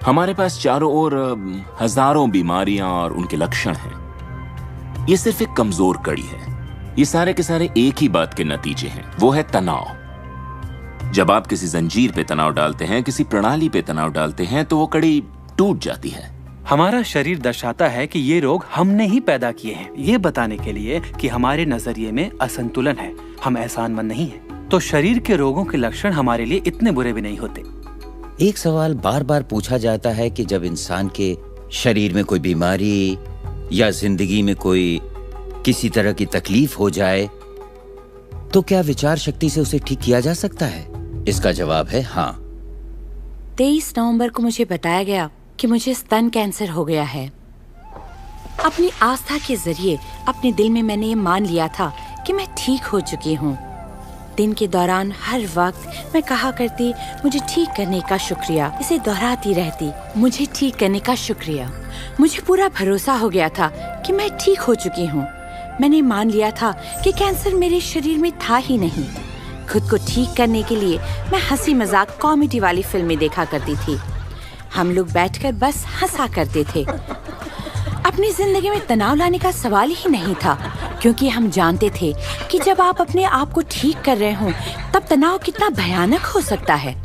हमारे पास चारों ओर हजारों बीमारियां और उनके लक्षण हैं। ये सिर्फ एक कमजोर कड़ी है। ये सारे के सारे एक ही बात के नतीजे हैं, वो है तनाव। जब आप किसी जंजीर पे तनाव डालते हैं, किसी प्रणाली पे तनाव डालते हैं, तो वो कड़ी टूट जाती है। हमारा शरीर दर्शाता है कि ये रोग हमने ही पैदा किए हैं, ये बताने के लिए कि हमारे नजरिए में असंतुलन है, हम एहसानमंद नहीं हैं। तो शरीर के रोगों के लक्षण हमारे लिए इतने बुरे भी नहीं होते। एक सवाल बार बार पूछा जाता है कि जब इंसान के शरीर में कोई बीमारी या जिंदगी में कोई किसी तरह की तकलीफ हो जाए तो क्या विचार शक्ति से उसे ठीक किया जा सकता है? इसका जवाब है हाँ। 23 नवंबर को मुझे बताया गया कि मुझे स्तन कैंसर हो गया है। अपनी आस्था के जरिए अपने दिल में मैंने ये मान लिया था कि मैं ठीक हो चुकी हूँ। दिन के दौरान हर वक्त मैं कहा करती, मुझे ठीक करने का शुक्रिया। इसे दोहराती रहती, मुझे ठीक करने का शुक्रिया। मुझे पूरा भरोसा हो गया था कि मैं ठीक हो चुकी हूँ। मैंने मान लिया था कि कैंसर मेरे शरीर में था ही नहीं। खुद को ठीक करने के लिए मैं हंसी मजाक कॉमेडी वाली फिल्में देखा करती थी। हम लोग बैठकर बस हंसा करते थे। अपनी जिंदगी में तनाव लाने का सवाल ही नहीं था, क्योंकि हम जानते थे कि जब आप अपने आप को ठीक कर रहे हों तब तनाव कितना भयानक हो सकता है।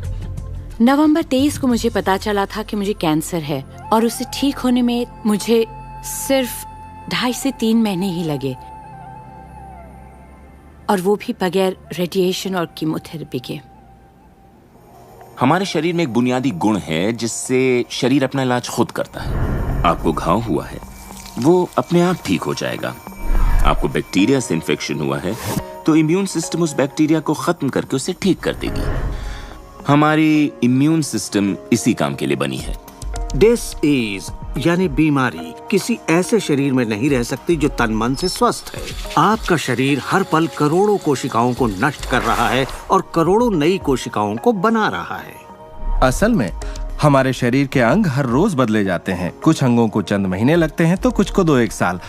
नवंबर 23 को मुझे पता चला था कि मुझे कैंसर है और उसे ठीक होने में मुझे सिर्फ 2.5 से 3 महीने ही लगे, और वो भी बगैर रेडिएशन और कीमोथेरेपी के। हमारे शरीर में एक बुनियादी गुण है जिससे शरीर अपना इलाज खुद करता है। आपको घाव हुआ है, वो अपने आप ठीक हो जाएगा। आपको बैक्टीरिया से इन्फेक्शन हुआ है तो इम्यून सिस्टम उस बैक्टीरिया को खत्म करके उसे ठीक कर देगी। हमारी इम्यून सिस्टम इसी काम के लिए बनी है। डिसीज यानी बीमारी किसी ऐसे शरीर में नहीं रह सकती जो तन मन से स्वस्थ है। आपका शरीर हर पल करोड़ों कोशिकाओं को नष्ट कर रहा है और करोड़ों नई कोशिकाओं को बना रहा है। असल में हमारे शरीर के अंग हर रोज बदले जाते हैं। कुछ अंगों को चंद महीने लगते हैं तो कुछ को 2-1 साल,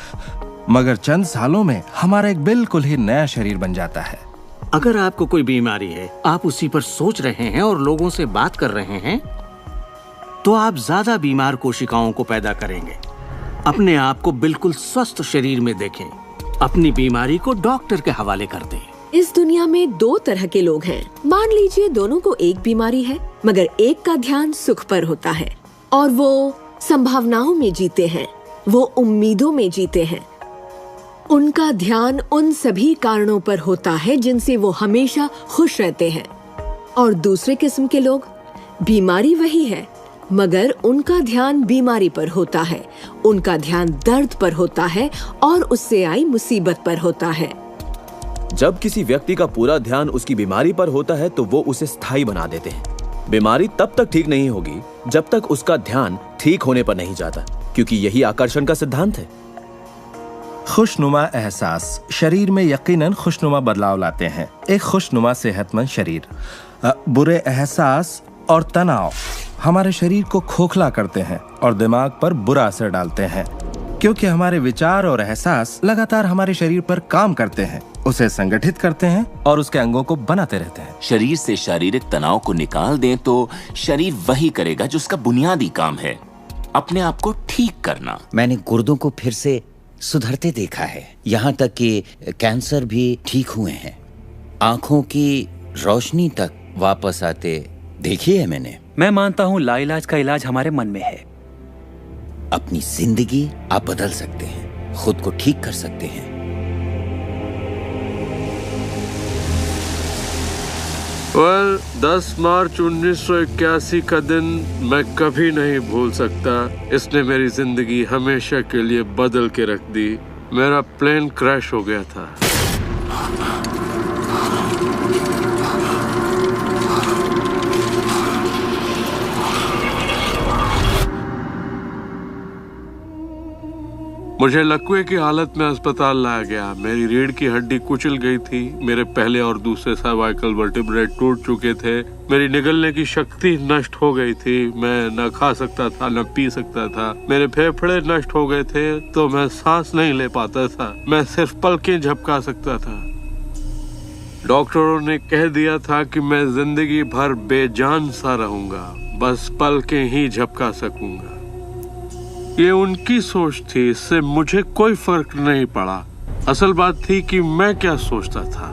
मगर चंद सालों में हमारा एक बिल्कुल ही नया शरीर बन जाता है। अगर आपको कोई बीमारी है, आप उसी पर सोच रहे हैं और लोगों से बात कर रहे हैं, तो आप ज्यादा बीमार कोशिकाओं को पैदा करेंगे। अपने आप को बिल्कुल स्वस्थ शरीर में देखें। अपनी बीमारी को डॉक्टर के हवाले कर दें। इस दुनिया में 2 तरह के लोग हैं। मान लीजिए दोनों को एक बीमारी है, मगर एक का ध्यान सुख पर होता है और वो संभावनाओं में जीते हैं, वो उम्मीदों में जीते हैं। उनका ध्यान उन सभी कारणों पर होता है जिनसे वो हमेशा खुश रहते हैं। और दूसरे किस्म के लोग, बीमारी वही है मगर उनका ध्यान बीमारी पर होता है, उनका ध्यान दर्द पर होता है और उससे आई मुसीबत पर होता है। जब किसी व्यक्ति का पूरा ध्यान उसकी बीमारी पर होता है तो वो उसे स्थायी बना देते हैं। बीमारी तब तक ठीक नहीं होगी जब तक उसका ध्यान ठीक होने पर नहीं जाता, क्योंकि यही आकर्षण का सिद्धांत है। खुशनुमा एहसास शरीर में यकीनन खुशनुमा बदलाव लाते हैं। एक खुशनुमा सेहतमंद शरीर। बुरे एहसास और तनाव हमारे शरीर को खोखला करते हैं और दिमाग पर बुरा असर डालते हैं, क्योंकि हमारे विचार और एहसास लगातार हमारे शरीर पर काम करते हैं, उसे संगठित करते हैं और उसके अंगों को बनाते रहते हैं। शरीर से शारीरिक तनाव को निकाल दें तो शरीर वही करेगा जो उसका बुनियादी काम है, अपने आप को ठीक करना। मैंने गुर्दों को फिर से सुधरते देखा है, यहाँ तक कि कैंसर भी ठीक हुए हैं। आंखों की रोशनी तक वापस आते देखी है मैंने। मैं मानता हूँ लाइलाज का इलाज हमारे मन में है। अपनी जिंदगी आप बदल सकते हैं, खुद को ठीक कर सकते हैं। well, 10 मार्च 1981 का दिन मैं कभी नहीं भूल सकता। इसने मेरी जिंदगी हमेशा के लिए बदल के रख दी। मेरा प्लेन क्रैश हो गया था। मुझे लकवे की हालत में अस्पताल लाया गया। मेरी रीढ़ की हड्डी कुचल गई थी। मेरे पहले और दूसरे सर्वाइकल वर्टिब्रे टूट चुके थे। मेरी निगलने की शक्ति नष्ट हो गई थी। मैं न खा सकता था न पी सकता था। मेरे फेफड़े नष्ट हो गए थे तो मैं सांस नहीं ले पाता था। मैं सिर्फ पलकें झपका सकता था। डॉक्टरों ने कह दिया था कि मैं जिंदगी भर बेजान सा रहूंगा, बस पलकें ही झपका सकूंगा। ये उनकी सोच थी, इससे मुझे कोई फर्क नहीं पड़ा। असल बात थी कि मैं क्या सोचता था।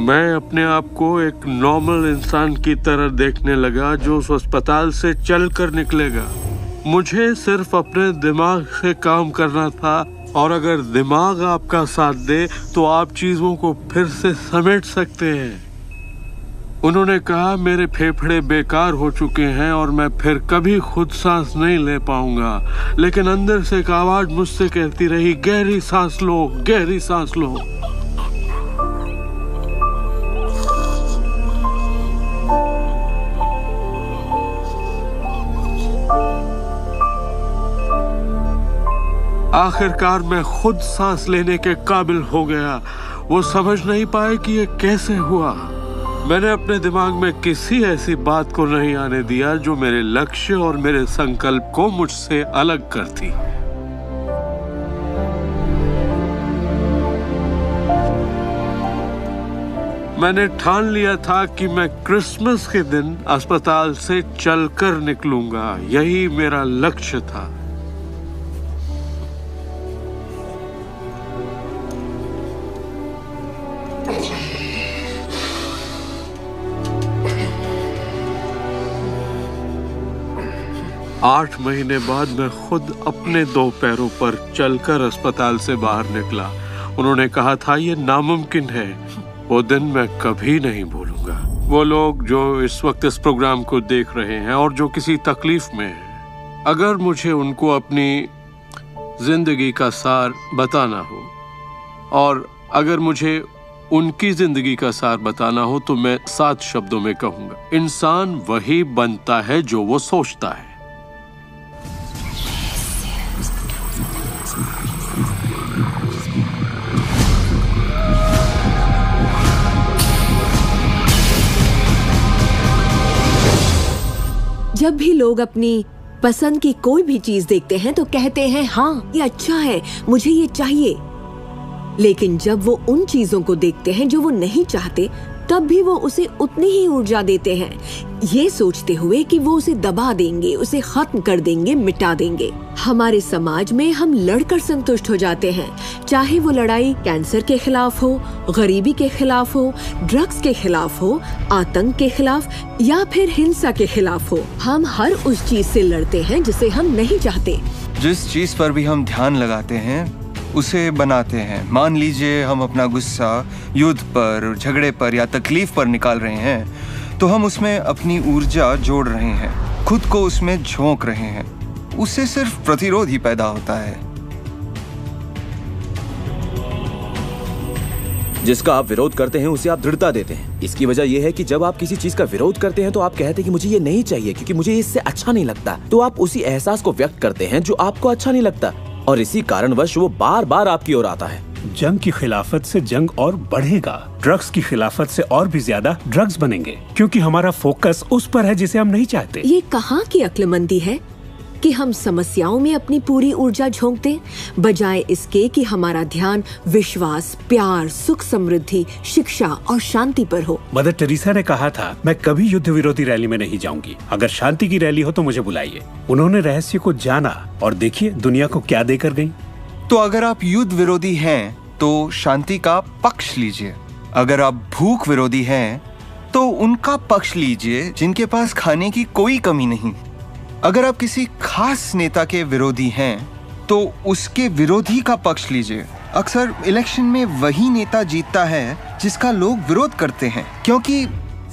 मैं अपने आप को एक नॉर्मल इंसान की तरह देखने लगा जो उस अस्पताल से चल कर निकलेगा। मुझे सिर्फ अपने दिमाग से काम करना था, और अगर दिमाग आपका साथ दे तो आप चीजों को फिर से समेट सकते हैं। उन्होंने कहा मेरे फेफड़े बेकार हो चुके हैं और मैं फिर कभी खुद सांस नहीं ले पाऊंगा। लेकिन अंदर से एक आवाज मुझसे कहती रही, गहरी सांस लो, गहरी सांस लो। आखिरकार मैं खुद सांस लेने के काबिल हो गया। वो समझ नहीं पाए कि ये कैसे हुआ। मैंने अपने दिमाग में किसी ऐसी बात को नहीं आने दिया जो मेरे लक्ष्य और मेरे संकल्प को मुझसे अलग करती। मैंने ठान लिया था कि मैं क्रिसमस के दिन अस्पताल से चलकर निकलूंगा। यही मेरा लक्ष्य था। आठ महीने बाद मैं खुद अपने 2 पैरों पर चलकर अस्पताल से बाहर निकला। उन्होंने कहा था ये नामुमकिन है। वो दिन मैं कभी नहीं भूलूंगा। वो लोग जो इस वक्त इस प्रोग्राम को देख रहे हैं और जो किसी तकलीफ में हैं, अगर मुझे उनको अपनी जिंदगी का सार बताना हो और अगर मुझे उनकी जिंदगी का सार बताना हो तो मैं 7 शब्दों में कहूंगा, इंसान वही बनता है जो वो सोचता है। जब भी लोग अपनी पसंद की कोई भी चीज देखते हैं तो कहते हैं हाँ ये अच्छा है, मुझे ये चाहिए। लेकिन जब वो उन चीजों को देखते हैं जो वो नहीं चाहते, तब भी वो उसे उतनी ही ऊर्जा देते हैं, ये सोचते हुए कि वो उसे दबा देंगे, उसे खत्म कर देंगे, मिटा देंगे। हमारे समाज में हम लड़कर संतुष्ट हो जाते हैं, चाहे वो लड़ाई कैंसर के खिलाफ हो, गरीबी के खिलाफ हो, ड्रग्स के खिलाफ हो, आतंक के खिलाफ या फिर हिंसा के खिलाफ हो। हम हर उस चीज से लड़ते हैं जिसे हम नहीं चाहते। जिस चीज पर भी हम ध्यान लगाते हैं उसे बनाते हैं। मान लीजिए हम अपना गुस्सा युद्ध पर, झगड़े पर या तकलीफ पर निकाल रहे हैं, तो हम उसमें अपनी ऊर्जा जोड़ रहे हैं, खुद को उसमें झोंक रहे हैं। उससे सिर्फ प्रतिरोध ही पैदा होता है। जिसका आप विरोध करते हैं उसे आप दृढ़ता देते हैं। इसकी वजह यह है कि जब आप किसी चीज का विरोध करते हैं तो आप कहते हैं कि मुझे ये नहीं चाहिए क्योंकि मुझे इससे अच्छा नहीं लगता। तो आप उसी एहसास को व्यक्त करते हैं जो आपको अच्छा नहीं लगता और इसी कारणवश वो बार बार आपकी ओर आता है। जंग की खिलाफत से जंग और बढ़ेगा, ड्रग्स की खिलाफत से और भी ज्यादा ड्रग्स बनेंगे, क्योंकि हमारा फोकस उस पर है जिसे हम नहीं चाहते। ये कहाँ की अक्लमंदी है कि हम समस्याओं में अपनी पूरी ऊर्जा झोंक दें, बजाय इसके कि हमारा ध्यान विश्वास, प्यार, सुख, समृद्धि, शिक्षा और शांति पर हो। मदर टेरेसा ने कहा था, मैं कभी युद्ध विरोधी रैली में नहीं जाऊंगी। अगर शांति की रैली हो तो मुझे बुलाइए। उन्होंने रहस्य को जाना और देखिए दुनिया को क्या देकर गई। तो अगर आप युद्ध विरोधी हैं तो शांति का पक्ष लीजिए। अगर आप भूख विरोधी हैं तो उनका पक्ष लीजिए जिनके पास खाने की कोई कमी नहीं। अगर आप किसी खास नेता के विरोधी हैं तो उसके विरोधी का पक्ष लीजिए। अक्सर इलेक्शन में वही नेता जीतता है जिसका लोग विरोध करते हैं, क्योंकि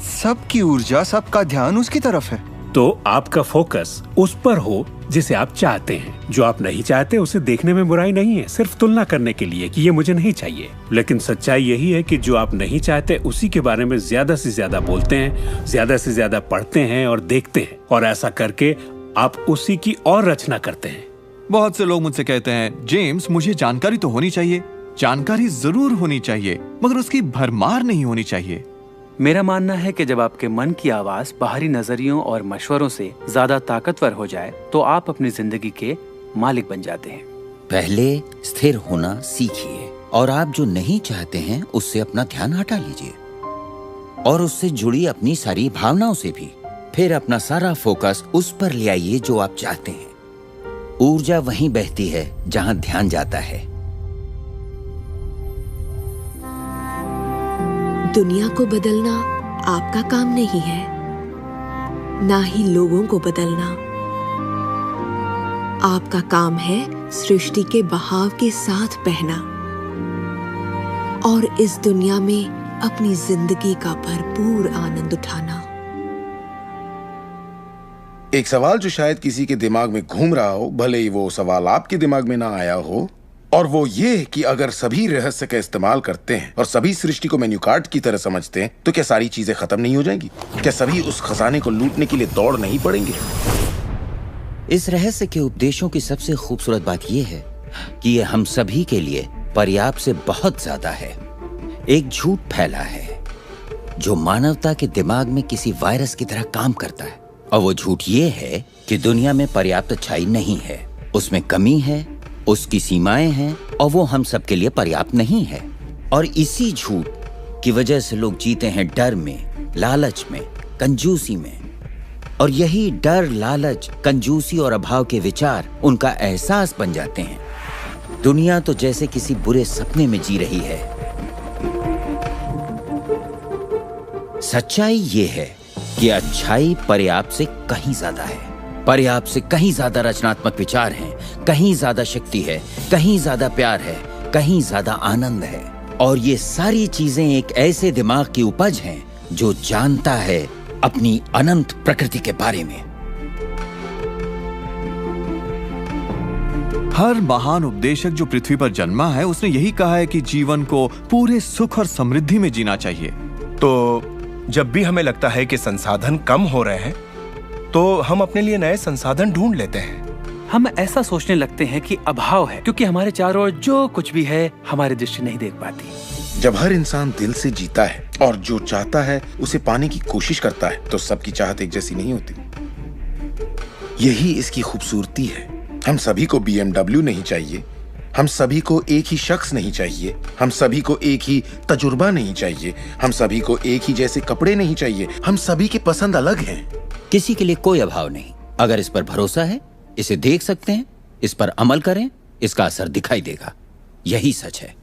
सबकी ऊर्जा, सबका ध्यान उसकी तरफ है। तो आपका फोकस उस पर हो जिसे आप चाहते हैं। जो आप नहीं चाहते उसे देखने में बुराई नहीं है, सिर्फ तुलना करने के लिए कि ये मुझे नहीं चाहिए। लेकिन सच्चाई यही है कि जो आप नहीं चाहते उसी के बारे में ज्यादा से ज्यादा बोलते हैं, ज्यादा से ज्यादा पढ़ते हैं और देखते हैं, और ऐसा करके आप उसी की और रचना करते हैं। बहुत से लोग मुझसे कहते हैं, जेम्स मुझे जानकारी तो होनी चाहिए, जानकारी जरूर होनी चाहिए, मगर उसकी भरमार नहीं होनी चाहिए। मेरा मानना है कि जब आपके मन की आवाज बाहरी नजरियों और मशवरों से ज्यादा ताकतवर हो जाए तो आप अपनी जिंदगी के मालिक बन जाते हैं। पहले स्थिर होना सीखिए और आप जो नहीं चाहते हैं उससे अपना ध्यान हटा लीजिए और उससे जुड़ी अपनी सारी भावनाओं से भी। फिर अपना सारा फोकस उस पर ले आइए जो आप चाहते हैं। ऊर्जा वहीं बहती है जहां ध्यान जाता है। दुनिया को बदलना आपका काम नहीं है, ना ही लोगों को बदलना। आपका काम है सृष्टि के बहाव के साथ बहना और इस दुनिया में अपनी जिंदगी का भरपूर आनंद उठाना। एक सवाल जो शायद किसी के दिमाग में घूम रहा हो, भले ही वो सवाल आपके दिमाग में ना आया हो, और वो ये कि अगर सभी रहस्य का इस्तेमाल करते हैं और सभी सृष्टि को मेन्यू कार्ड की तरह समझते हैं तो क्या सारी चीजें खत्म नहीं हो जाएंगी? क्या सभी उस खजाने को लूटने के लिए दौड़ नहीं पड़ेंगे? इस रहस्य के उपदेशों की सबसे खूबसूरत बात यह है कि ये हम सभी के लिए पर्याप्त से बहुत ज्यादा है। एक झूठ फैला है जो मानवता के दिमाग में किसी वायरस की तरह काम करता है, और वो झूठ ये है कि दुनिया में पर्याप्त अच्छाई नहीं है, उसमें कमी है, उसकी सीमाएं हैं, और वो हम सबके लिए पर्याप्त नहीं है। और इसी झूठ की वजह से लोग जीते हैं डर में, लालच में, कंजूसी में। और यही डर, लालच, कंजूसी और अभाव के विचार उनका एहसास बन जाते हैं। दुनिया तो जैसे किसी बुरे सपने में जी रही है। सच्चाई ये है कि अच्छाई पर्याप्त से कहीं ज्यादा है। पर्याप्त से कहीं ज्यादा रचनात्मक विचार हैं, कहीं ज्यादा शक्ति है, कहीं ज्यादा प्यार है, कहीं ज्यादा आनंद है। और ये सारी चीजें एक ऐसे दिमाग की उपज हैं जो जानता है अपनी अनंत प्रकृति के बारे में। हर महान उपदेशक जो पृथ्वी पर जन्मा है उसने यही कहा है कि जीवन को पूरे सुख और समृद्धि में जीना चाहिए। तो जब भी हमें लगता है कि संसाधन कम हो रहे हैं तो हम अपने लिए नए संसाधन ढूंढ लेते हैं। हम ऐसा सोचने लगते हैं कि अभाव है क्योंकि हमारे चारों ओर जो कुछ भी है हमारी दृष्टि नहीं देख पाती। जब हर इंसान दिल से जीता है और जो चाहता है उसे पाने की कोशिश करता है तो सबकी चाहत एक जैसी नहीं होती। यही इसकी खूबसूरती है। हम सभी को BMW नहीं चाहिए, हम सभी को एक ही शख्स नहीं चाहिए, हम सभी को एक ही तजुर्बा नहीं चाहिए, हम सभी को एक ही जैसे कपड़े नहीं चाहिए, हम सभी की पसंद अलग हैं। किसी के लिए कोई अभाव नहीं। अगर इस पर भरोसा है, इसे देख सकते हैं, इस पर अमल करें, इसका असर दिखाई देगा। यही सच है।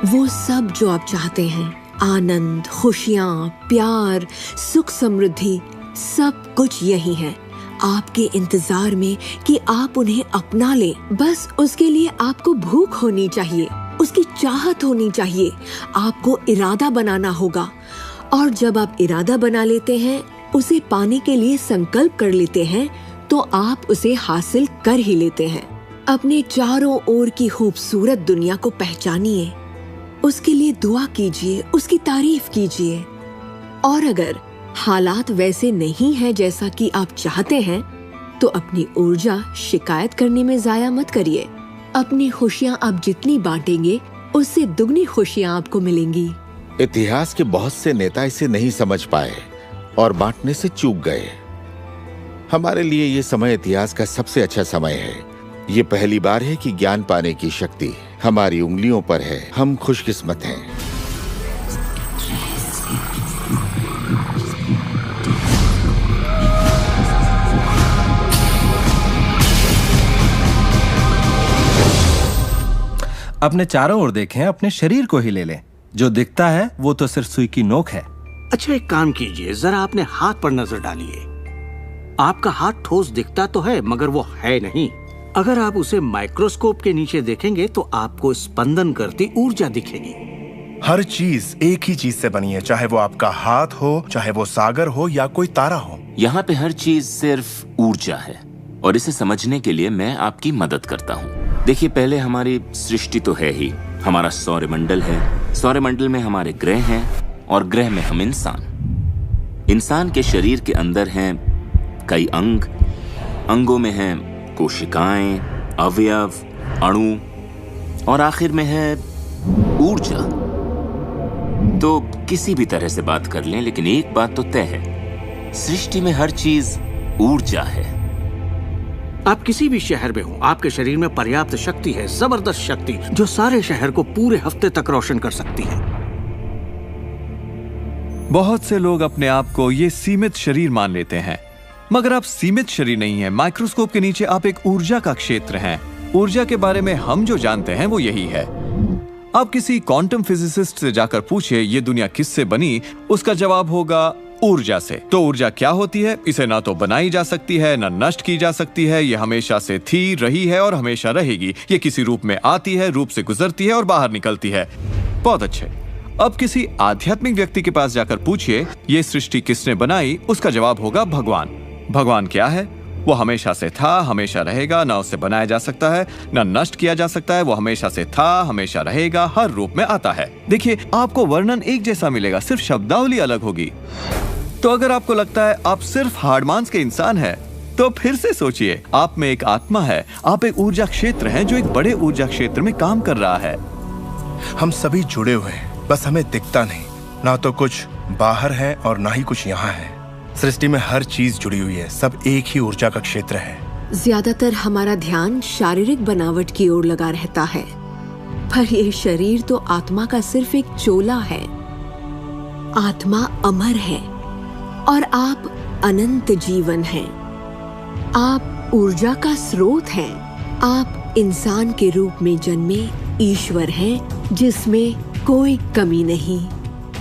वो सब जो आप चाहते हैं, आनंद, खुशियां, प्यार, सुख, समृद्धि, सब कुछ यही है आपके इंतजार में कि आप उन्हें अपना लें। बस उसके लिए आपको भूख होनी चाहिए, उसकी चाहत होनी चाहिए, आपको इरादा बनाना होगा। और जब आप इरादा बना लेते हैं, उसे पाने के लिए संकल्प कर लेते हैं, तो आप उसे हासिल कर ही लेते हैं। अपने चारों ओर की खूबसूरत दुनिया को पहचानिए, उसके लिए दुआ कीजिए, उसकी तारीफ कीजिए। और अगर हालात वैसे नहीं है जैसा कि आप चाहते हैं तो अपनी ऊर्जा शिकायत करने में जाया मत करिए। अपनी खुशियां आप जितनी बांटेंगे उससे दुगनी खुशियां आपको मिलेंगी। इतिहास के बहुत से नेता इसे नहीं समझ पाए और बांटने से चूक गए। हमारे लिए ये समय इतिहास का सबसे अच्छा समय है। ये पहली बार है कि ज्ञान पाने की शक्ति हमारी उंगलियों पर है। हम खुशकिस्मत हैं। अपने चारों ओर देखें, अपने शरीर को ही ले लें। जो दिखता है वो तो सिर्फ सुई की नोक है। अच्छा, एक काम कीजिए, जरा अपने हाथ पर नजर डालिए। आपका हाथ ठोस दिखता तो है मगर वो है नहीं। अगर आप उसे माइक्रोस्कोप के नीचे देखेंगे तो आपको स्पंदन करती ऊर्जा दिखेगी। हर चीज एक ही चीज से बनी है, चाहे वो आपका हाथ हो, चाहे वो सागर हो या कोई तारा हो। यहाँ पे हर चीज सिर्फ ऊर्जा है और इसे समझने के लिए मैं आपकी मदद करता हूँ। देखिए, पहले हमारी सृष्टि तो है ही, हमारा सौरमंडल है, सौरमंडल में हमारे ग्रह हैं और ग्रह में हम इंसान के शरीर के अंदर हैं कई अंग, अंगों में हैं कोशिकाएं, अवयव, अणु और आखिर में है ऊर्जा। तो किसी भी तरह से बात कर लें, लेकिन एक बात तो तय है, सृष्टि में हर चीज ऊर्जा है। आप किसी भी शहर में हो, आपके शरीर में पर्याप्त शक्ति है, जबरदस्त शक्ति जो सारे शहर को पूरे हफ्ते तक रोशन कर सकती है। बहुत से लोग अपने आप को ये सीमित शरीर मान लेते हैं, मगर आप सीमित शरीर नहीं हैं। माइक्रोस्कोप के नीचे आप एक ऊर्जा का क्षेत्र हैं। ऊर्जा के बारे में हम जो जानते हैं वो यही है। आप किसी क्वांटम फिजिसिस्ट से जाकर पूछिए ये दुनिया किससे बनी, उसका जवाब होगा ऊर्जा से। तो ऊर्जा क्या होती है? इसे ना तो बनाई जा सकती है, ना नष्ट की जा सकती है। ये हमेशा से थी, रही है और हमेशा रहेगी। ये किसी रूप में आती है, रूप से गुजरती है और बाहर निकलती है। बहुत अच्छे। अब किसी आध्यात्मिक व्यक्ति के पास जाकर पूछिए ये सृष्टि किसने बनाई, उसका जवाब होगा भगवान। भगवान क्या है? वो हमेशा से था, हमेशा रहेगा, ना उससे बनाया जा सकता है, ना नष्ट किया जा सकता है। वो हमेशा से था, हमेशा रहेगा, हर रूप में आता है। देखिए, आपको वर्णन एक जैसा मिलेगा, सिर्फ शब्दावली अलग होगी। तो अगर आपको लगता है आप सिर्फ हार्ड मांस के इंसान हैं, तो फिर से सोचिए, आप में एक आत्मा है, आप एक ऊर्जा क्षेत्र हैं जो एक बड़े ऊर्जा क्षेत्र में काम कर रहा है। हम सभी जुड़े हुए हैं, बस हमें दिखता नहीं। ना तो कुछ बाहर है और ना ही कुछ यहाँ है। सृष्टि में हर चीज जुड़ी हुई है, सब एक ही ऊर्जा का क्षेत्र है। ज्यादातर हमारा ध्यान शारीरिक बनावट की ओर लगा रहता है, पर ये शरीर तो आत्मा का सिर्फ एक चोला है। आत्मा अमर है और आप अनंत जीवन हैं। आप ऊर्जा का स्रोत हैं। आप इंसान के रूप में जन्मे ईश्वर हैं, जिसमें कोई कमी नहीं।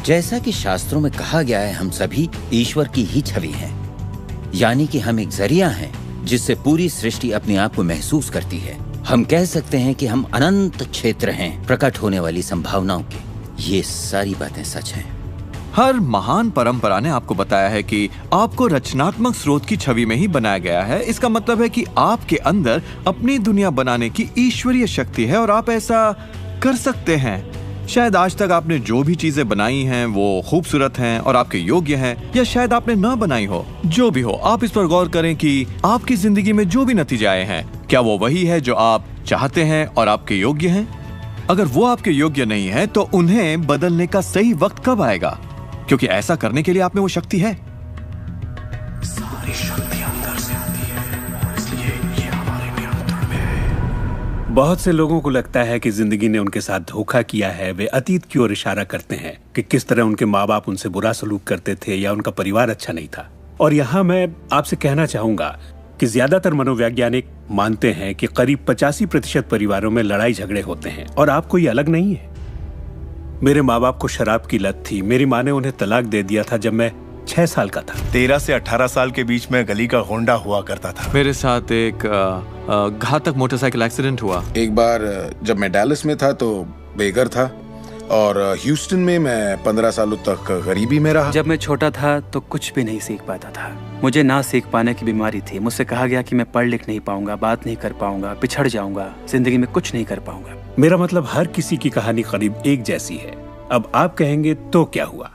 जैसा कि शास्त्रों में कहा गया है, हम सभी ईश्वर की ही छवि हैं, यानी कि हम एक जरिया हैं जिससे पूरी सृष्टि अपने आप को महसूस करती है। हम कह सकते हैं कि हम अनंत क्षेत्र हैं, प्रकट होने वाली संभावनाओं के। ये सारी बातें सच हैं। हर महान परंपरा ने आपको बताया है कि आपको रचनात्मक स्रोत की छवि में ही बनाया गया है। इसका मतलब है कि आपके अंदर अपनी दुनिया बनाने की ईश्वरीय शक्ति है और आप ऐसा कर सकते हैं। शायद आज तक आपने जो भी चीजें बनाई हैं वो खूबसूरत हैं और आपके योग्य हैं, या शायद आपने ना बनाई हो। जो भी हो, आप इस पर गौर करें कि आपकी जिंदगी में जो भी नतीजे आए हैं, क्या वो वही है जो आप चाहते हैं और आपके योग्य हैं? अगर वो आपके योग्य नहीं है तो उन्हें बदलने का सही वक्त कब आएगा? क्योंकि ऐसा करने के लिए आप में वो शक्ति है। सारी शक्ति अंदर से आती है, इसलिए ये हमारे नियंत्रण में है। बहुत से लोगों को लगता है कि जिंदगी ने उनके साथ धोखा किया है। वे अतीत की ओर इशारा करते हैं कि किस तरह उनके माँ बाप उनसे बुरा सलूक करते थे या उनका परिवार अच्छा नहीं था। और यहाँ मैं आपसे कहना चाहूंगा कि ज्यादातर मनोवैज्ञानिक मानते हैं कि करीब 85% परिवारों में लड़ाई झगड़े होते हैं और आपको ये अलग नहीं है। मेरे माँ बाप को शराब की लत थी। मेरी माँ ने उन्हें तलाक दे दिया था जब मैं 6 साल का था। 13 से 18 साल के बीच में गली का होंडा हुआ करता था। मेरे साथ एक घातक मोटरसाइकिल एक्सीडेंट हुआ। एक बार जब मैं डैलस में था तो बेघर था, और ह्यूस्टन में मैं 15 सालों तक गरीबी में रहा। जब मैं छोटा था तो कुछ भी नहीं सीख पाता था। मुझे ना सीख पाने की बीमारी थी। मुझसे कहा गया कि मैं पढ़ लिख नहीं पाऊंगा, बात नहीं कर पाऊंगा, पिछड़ जाऊंगा, जिंदगी में कुछ नहीं कर पाऊंगा। मेरा मतलब हर किसी की कहानी करीब एक जैसी है। अब आप कहेंगे तो क्या हुआ,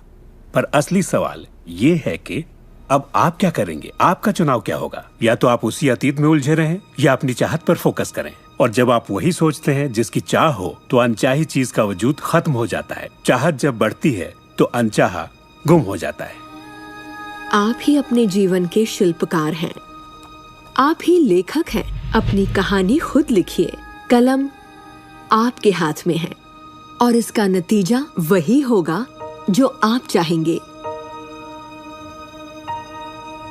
पर असली सवाल ये है कि अब आप क्या करेंगे? आपका चुनाव क्या होगा? या तो आप उसी अतीत में उलझे रहें या अपनी चाहत पर फोकस करें। और जब आप वही सोचते हैं जिसकी चाह हो, तो अनचाही चीज का वजूद खत्म हो जाता है। चाहत जब बढ़ती है तो अनचाहा गुम हो जाता है। आप ही अपने जीवन के शिल्पकार हैं। आप ही लेखक हैं। अपनी कहानी खुद लिखिए। कलम आपके हाथ में है और इसका नतीजा वही होगा जो आप चाहेंगे।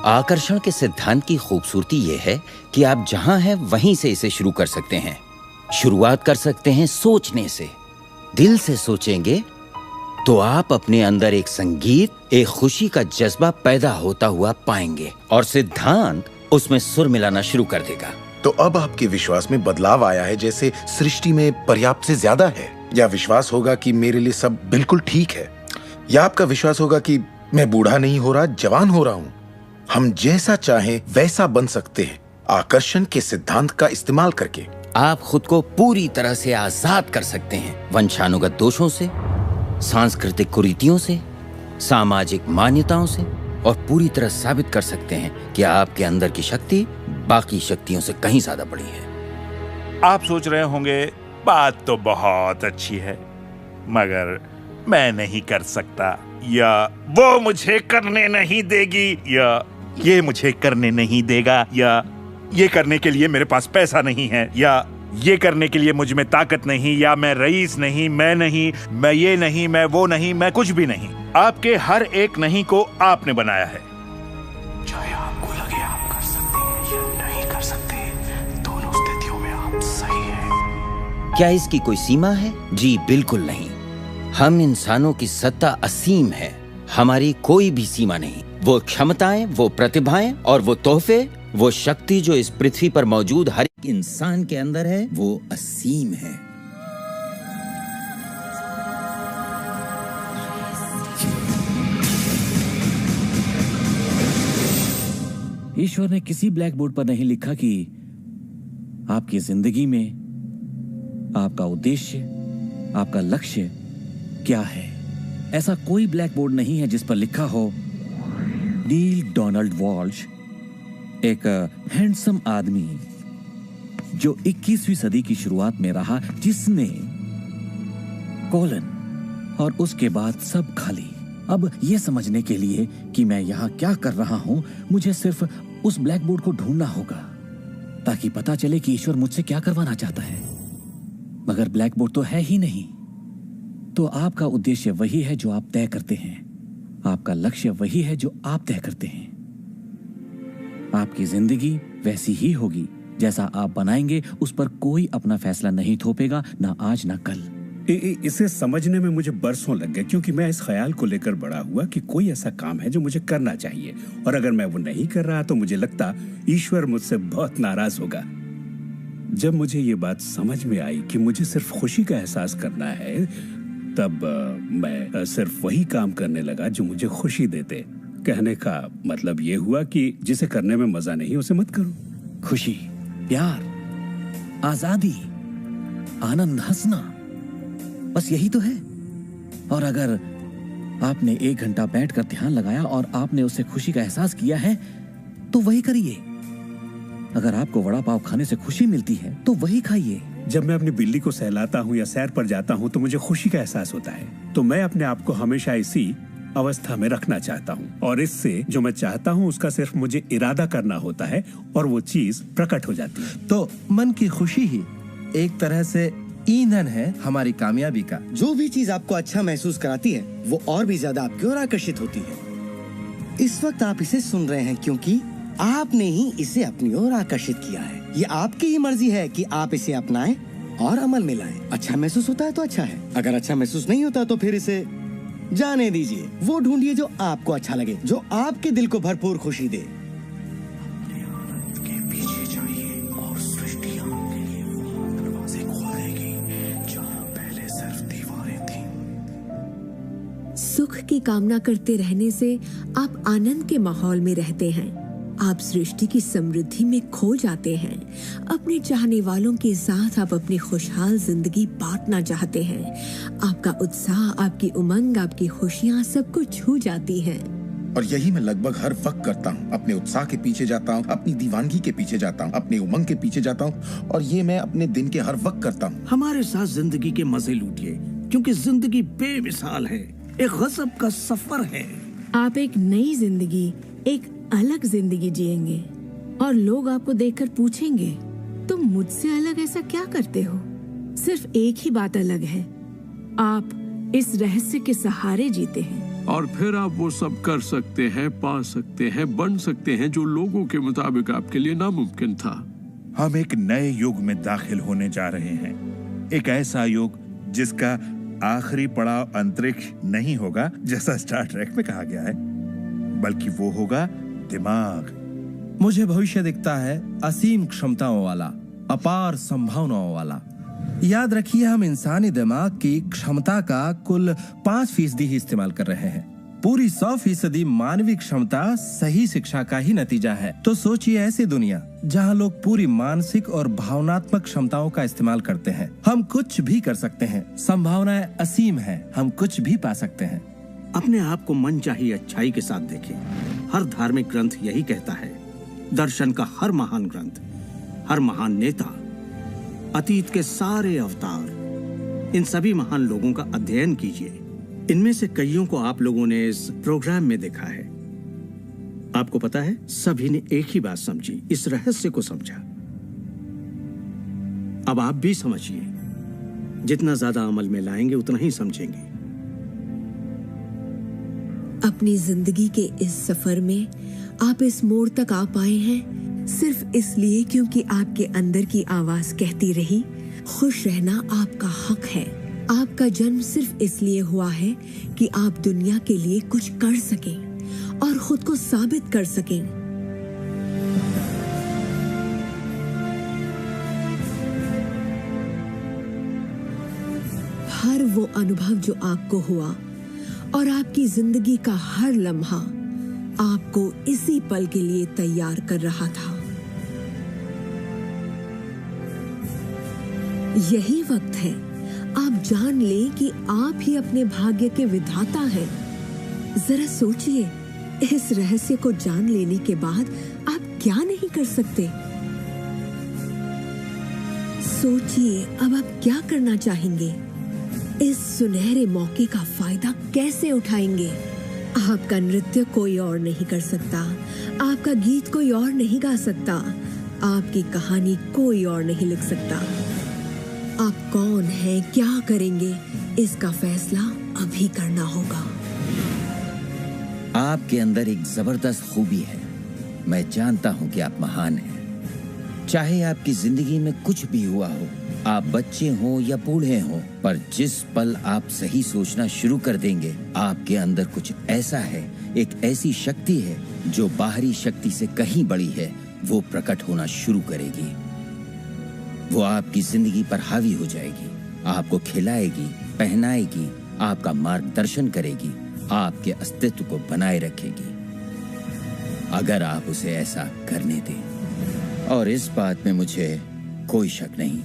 आकर्षण के सिद्धांत की खूबसूरती यह है कि आप जहां हैं वहीं से इसे शुरू कर सकते हैं। शुरुआत कर सकते हैं सोचने से। दिल से सोचेंगे तो आप अपने अंदर एक संगीत, एक खुशी का जज्बा पैदा होता हुआ पाएंगे और सिद्धांत उसमें सुर मिलाना शुरू कर देगा। तो अब आपके विश्वास में बदलाव आया है, जैसे सृष्टि में पर्याप्त से ज्यादा है, या विश्वास होगा कि मेरे लिए सब बिल्कुल ठीक है, या आपका विश्वास होगा कि मैं बूढ़ा नहीं हो रहा, जवान हो रहा हूँ। हम जैसा चाहें वैसा बन सकते हैं आकर्षण के सिद्धांत का इस्तेमाल करके। आप खुद को पूरी तरह से आजाद कर सकते हैं वंशानुगत दोषों से, सांस्कृतिक कुरीतियों से, सामाजिक मान्यताओं से, और पूरी तरह साबित कर सकते हैं कि आपके अंदर की शक्ति बाकी शक्तियों से कहीं ज्यादा बड़ी है। आप सोच रहे होंगे बात तो बहुत अच्छी है, मगर मैं नहीं कर सकता, या वो मुझे करने नहीं देगी, या ये मुझे करने नहीं देगा, या ये करने के लिए मेरे पास पैसा नहीं है, या ये करने के लिए मुझ में ताकत नहीं, या मैं रईस नहीं, मैं नहीं, मैं ये नहीं, मैं वो नहीं, मैं कुछ भी नहीं। आपके हर एक नहीं को आपने बनाया है। चाहे आपको लगे आप कर सकते हैं या नहीं कर सकते, दोनों स्थितियों में आप सही हैं। क्या इसकी कोई सीमा है? जी बिल्कुल नहीं। हम इंसानों की सत्ता असीम है। हमारी कोई भी सीमा नहीं। वो क्षमताएं, वो प्रतिभाएं और वो तोहफे, वो शक्ति जो इस पृथ्वी पर मौजूद हर एक इंसान के अंदर है, वो असीम है। ईश्वर ने किसी ब्लैक बोर्ड पर नहीं लिखा कि आपकी जिंदगी में आपका उद्देश्य, आपका लक्ष्य क्या है। ऐसा कोई ब्लैक बोर्ड नहीं है जिस पर लिखा हो नील डोनाल्ड वॉल्श, एक हैंडसम आदमी जो 21वीं सदी की शुरुआत में रहा, जिसने कोलन और उसके बाद सब खाली। अब यह समझने के लिए कि मैं यहां क्या कर रहा हूं, मुझे सिर्फ उस ब्लैक बोर्ड को ढूंढना होगा ताकि पता चले कि ईश्वर मुझसे क्या करवाना चाहता है। मगर ब्लैक बोर्ड तो है ही नहीं। तो आपका उद्देश्य वही है जो आप तय करते हैं, आपका लक्ष्य वही है जो आप तय करते हैं। आपकी जिंदगी वैसी ही होगी जैसा आप बनाएंगे, उस पर कोई अपना फैसला नहीं थोपेगा, ना आज ना कल। इसे समझने में मुझे बरसों लग गए, क्योंकि मैं इस ख्याल को लेकर बड़ा हुआ कि कोई ऐसा काम है जो मुझे करना चाहिए, और अगर मैं वो नहीं कर रहा तो मुझे लगता ईश्वर मुझसे बहुत नाराज होगा। जब मुझे ये बात समझ में आई कि मुझे सिर्फ खुशी का एहसास करना है, तब मैं सिर्फ वही काम करने लगा जो मुझे खुशी देते। कहने का मतलब ये हुआ कि जिसे करने में मजा नहीं उसे मत करो। खुशी, प्यार, आजादी, आनंद, हंसना, बस यही तो है। और अगर आपने 1 घंटा बैठकर ध्यान लगाया और आपने उससे खुशी का एहसास किया है तो वही करिए। अगर आपको वड़ा पाव खाने से खुशी मिलती है तो वही खाइए। जब मैं अपनी बिल्ली को सहलाता हूँ या सैर पर जाता हूँ तो मुझे खुशी का एहसास होता है। तो मैं अपने आप को हमेशा इसी अवस्था में रखना चाहता हूँ, और इससे जो मैं चाहता हूँ उसका सिर्फ मुझे इरादा करना होता है और वो चीज प्रकट हो जाती है। तो मन की खुशी ही एक तरह से ईंधन है हमारी कामयाबी का। जो भी चीज आपको अच्छा महसूस कराती है वो और भी ज्यादा आपकी ओर आकर्षित होती है। इस वक्त आप इसे सुन रहे हैं क्योंकि आपने ही इसे अपनी ओर आकर्षित किया है। ये आपकी ही मर्जी है कि आप इसे अपनाएं और अमल में लाएं। अच्छा महसूस होता है तो अच्छा है, अगर अच्छा महसूस नहीं होता तो फिर इसे जाने दीजिए। वो ढूंढिए जो आपको अच्छा लगे, जो आपके दिल को भरपूर खुशी दे। सुख की कामना करते रहने से आप आनंद के माहौल में रहते हैं। आप सृष्टि की समृद्धि में खो जाते हैं। अपने चाहने वालों के साथ आप अपनी खुशहाल जिंदगी बांटना चाहते हैं। आपका उत्साह, आपकी उमंग, आपकी खुशियाँ सबको छू जाती हैं। और यही मैं लगभग हर वक्त करता हूँ। अपने उत्साह के पीछे जाता हूँ, अपनी दीवानगी के पीछे जाता हूँ, अपनी उमंग के पीछे जाता हूँ, और ये मैं अपने दिन के हर वक्त करता हूँ। हमारे साथ जिंदगी के मजे लूटिए, क्योंकि जिंदगी बेमिसाल है, एक गजब का सफर है। आप एक नई जिंदगी, एक अलग जिंदगी जिएंगे और लोग आपको देखकर पूछेंगे तुम मुझसे अलग ऐसा क्या करते हो। सिर्फ एक ही बात अलग है, आप इस रहस्य के सहारे जीते हैं। और फिर आप वो सब कर सकते हैं, पा सकते हैं, बन सकते हैं जो लोगों के मुताबिक आपके लिए नामुमकिन था। हम एक नए युग में दाखिल होने जा रहे हैं, एक ऐसा युग जिसका आखिरी पड़ाव अंतरिक्ष नहीं होगा जैसा स्टार ट्रेक में कहा गया है, बल्कि वो होगा दिमाग। मुझे भविष्य दिखता है असीम क्षमताओं वाला, अपार संभावनाओं वाला। याद रखिए, हम इंसानी दिमाग की क्षमता का कुल 5% ही इस्तेमाल कर रहे हैं। पूरी 100% मानवीय क्षमता सही शिक्षा का ही नतीजा है। तो सोचिए ऐसी दुनिया जहां लोग पूरी मानसिक और भावनात्मक क्षमताओं का इस्तेमाल करते हैं। हम कुछ भी कर सकते हैं, संभावनाएं असीम है, हम कुछ भी पा सकते हैं। अपने आप को मनचाही अच्छाई के साथ देखें। हर धार्मिक ग्रंथ यही कहता है। दर्शन का हर महान ग्रंथ, हर महान नेता, अतीत के सारे अवतार, इन सभी महान लोगों का अध्ययन कीजिए। इनमें से कईयों को आप लोगों ने इस प्रोग्राम में देखा है। आपको पता है, सभी ने एक ही बात समझी, इस रहस्य को समझा। अब आप भी समझिए। जितना ज्यादा अमल में लाएंगे उतना ही समझेंगे। अपनी जिंदगी के इस सफर में आप इस मोड़ तक आ पाए हैं सिर्फ इसलिए क्योंकि आपके अंदर की आवाज कहती रही, खुश रहना आपका हक है। आपका जन्म सिर्फ इसलिए हुआ है कि आप दुनिया के लिए कुछ कर सकें और खुद को साबित कर सकें। हर वो अनुभव जो आपको हुआ और आपकी जिंदगी का हर लम्हा आपको इसी पल के लिए तैयार कर रहा था। यही वक्त है आप जान लें कि आप ही अपने भाग्य के विधाता हैं। जरा सोचिए, इस रहस्य को जान लेने के बाद आप क्या नहीं कर सकते। सोचिए, अब आप क्या करना चाहेंगे? इस सुनहरे मौके का फायदा कैसे उठाएंगे? आपका नृत्य कोई और नहीं कर सकता, आपका गीत कोई और नहीं गा सकता, आपकी कहानी कोई और नहीं लिख सकता। आप कौन हैं, क्या करेंगे, इसका फैसला अभी करना होगा। आपके अंदर एक जबरदस्त खूबी है। मैं जानता हूं कि आप महान हैं। चाहे आपकी जिंदगी में कुछ भी हुआ हो, आप बच्चे हों या बूढ़े हों, पर जिस पल आप सही सोचना शुरू कर देंगे, आपके अंदर कुछ ऐसा है, एक ऐसी शक्ति है जो बाहरी शक्ति से कहीं बड़ी है, वो प्रकट होना शुरू करेगी। वो आपकी जिंदगी पर हावी हो जाएगी, आपको खिलाएगी, पहनाएगी, आपका मार्गदर्शन करेगी, आपके अस्तित्व को बनाए रखेगी, अगर आप उसे ऐसा करने दें। और इस बात में मुझे कोई शक नहीं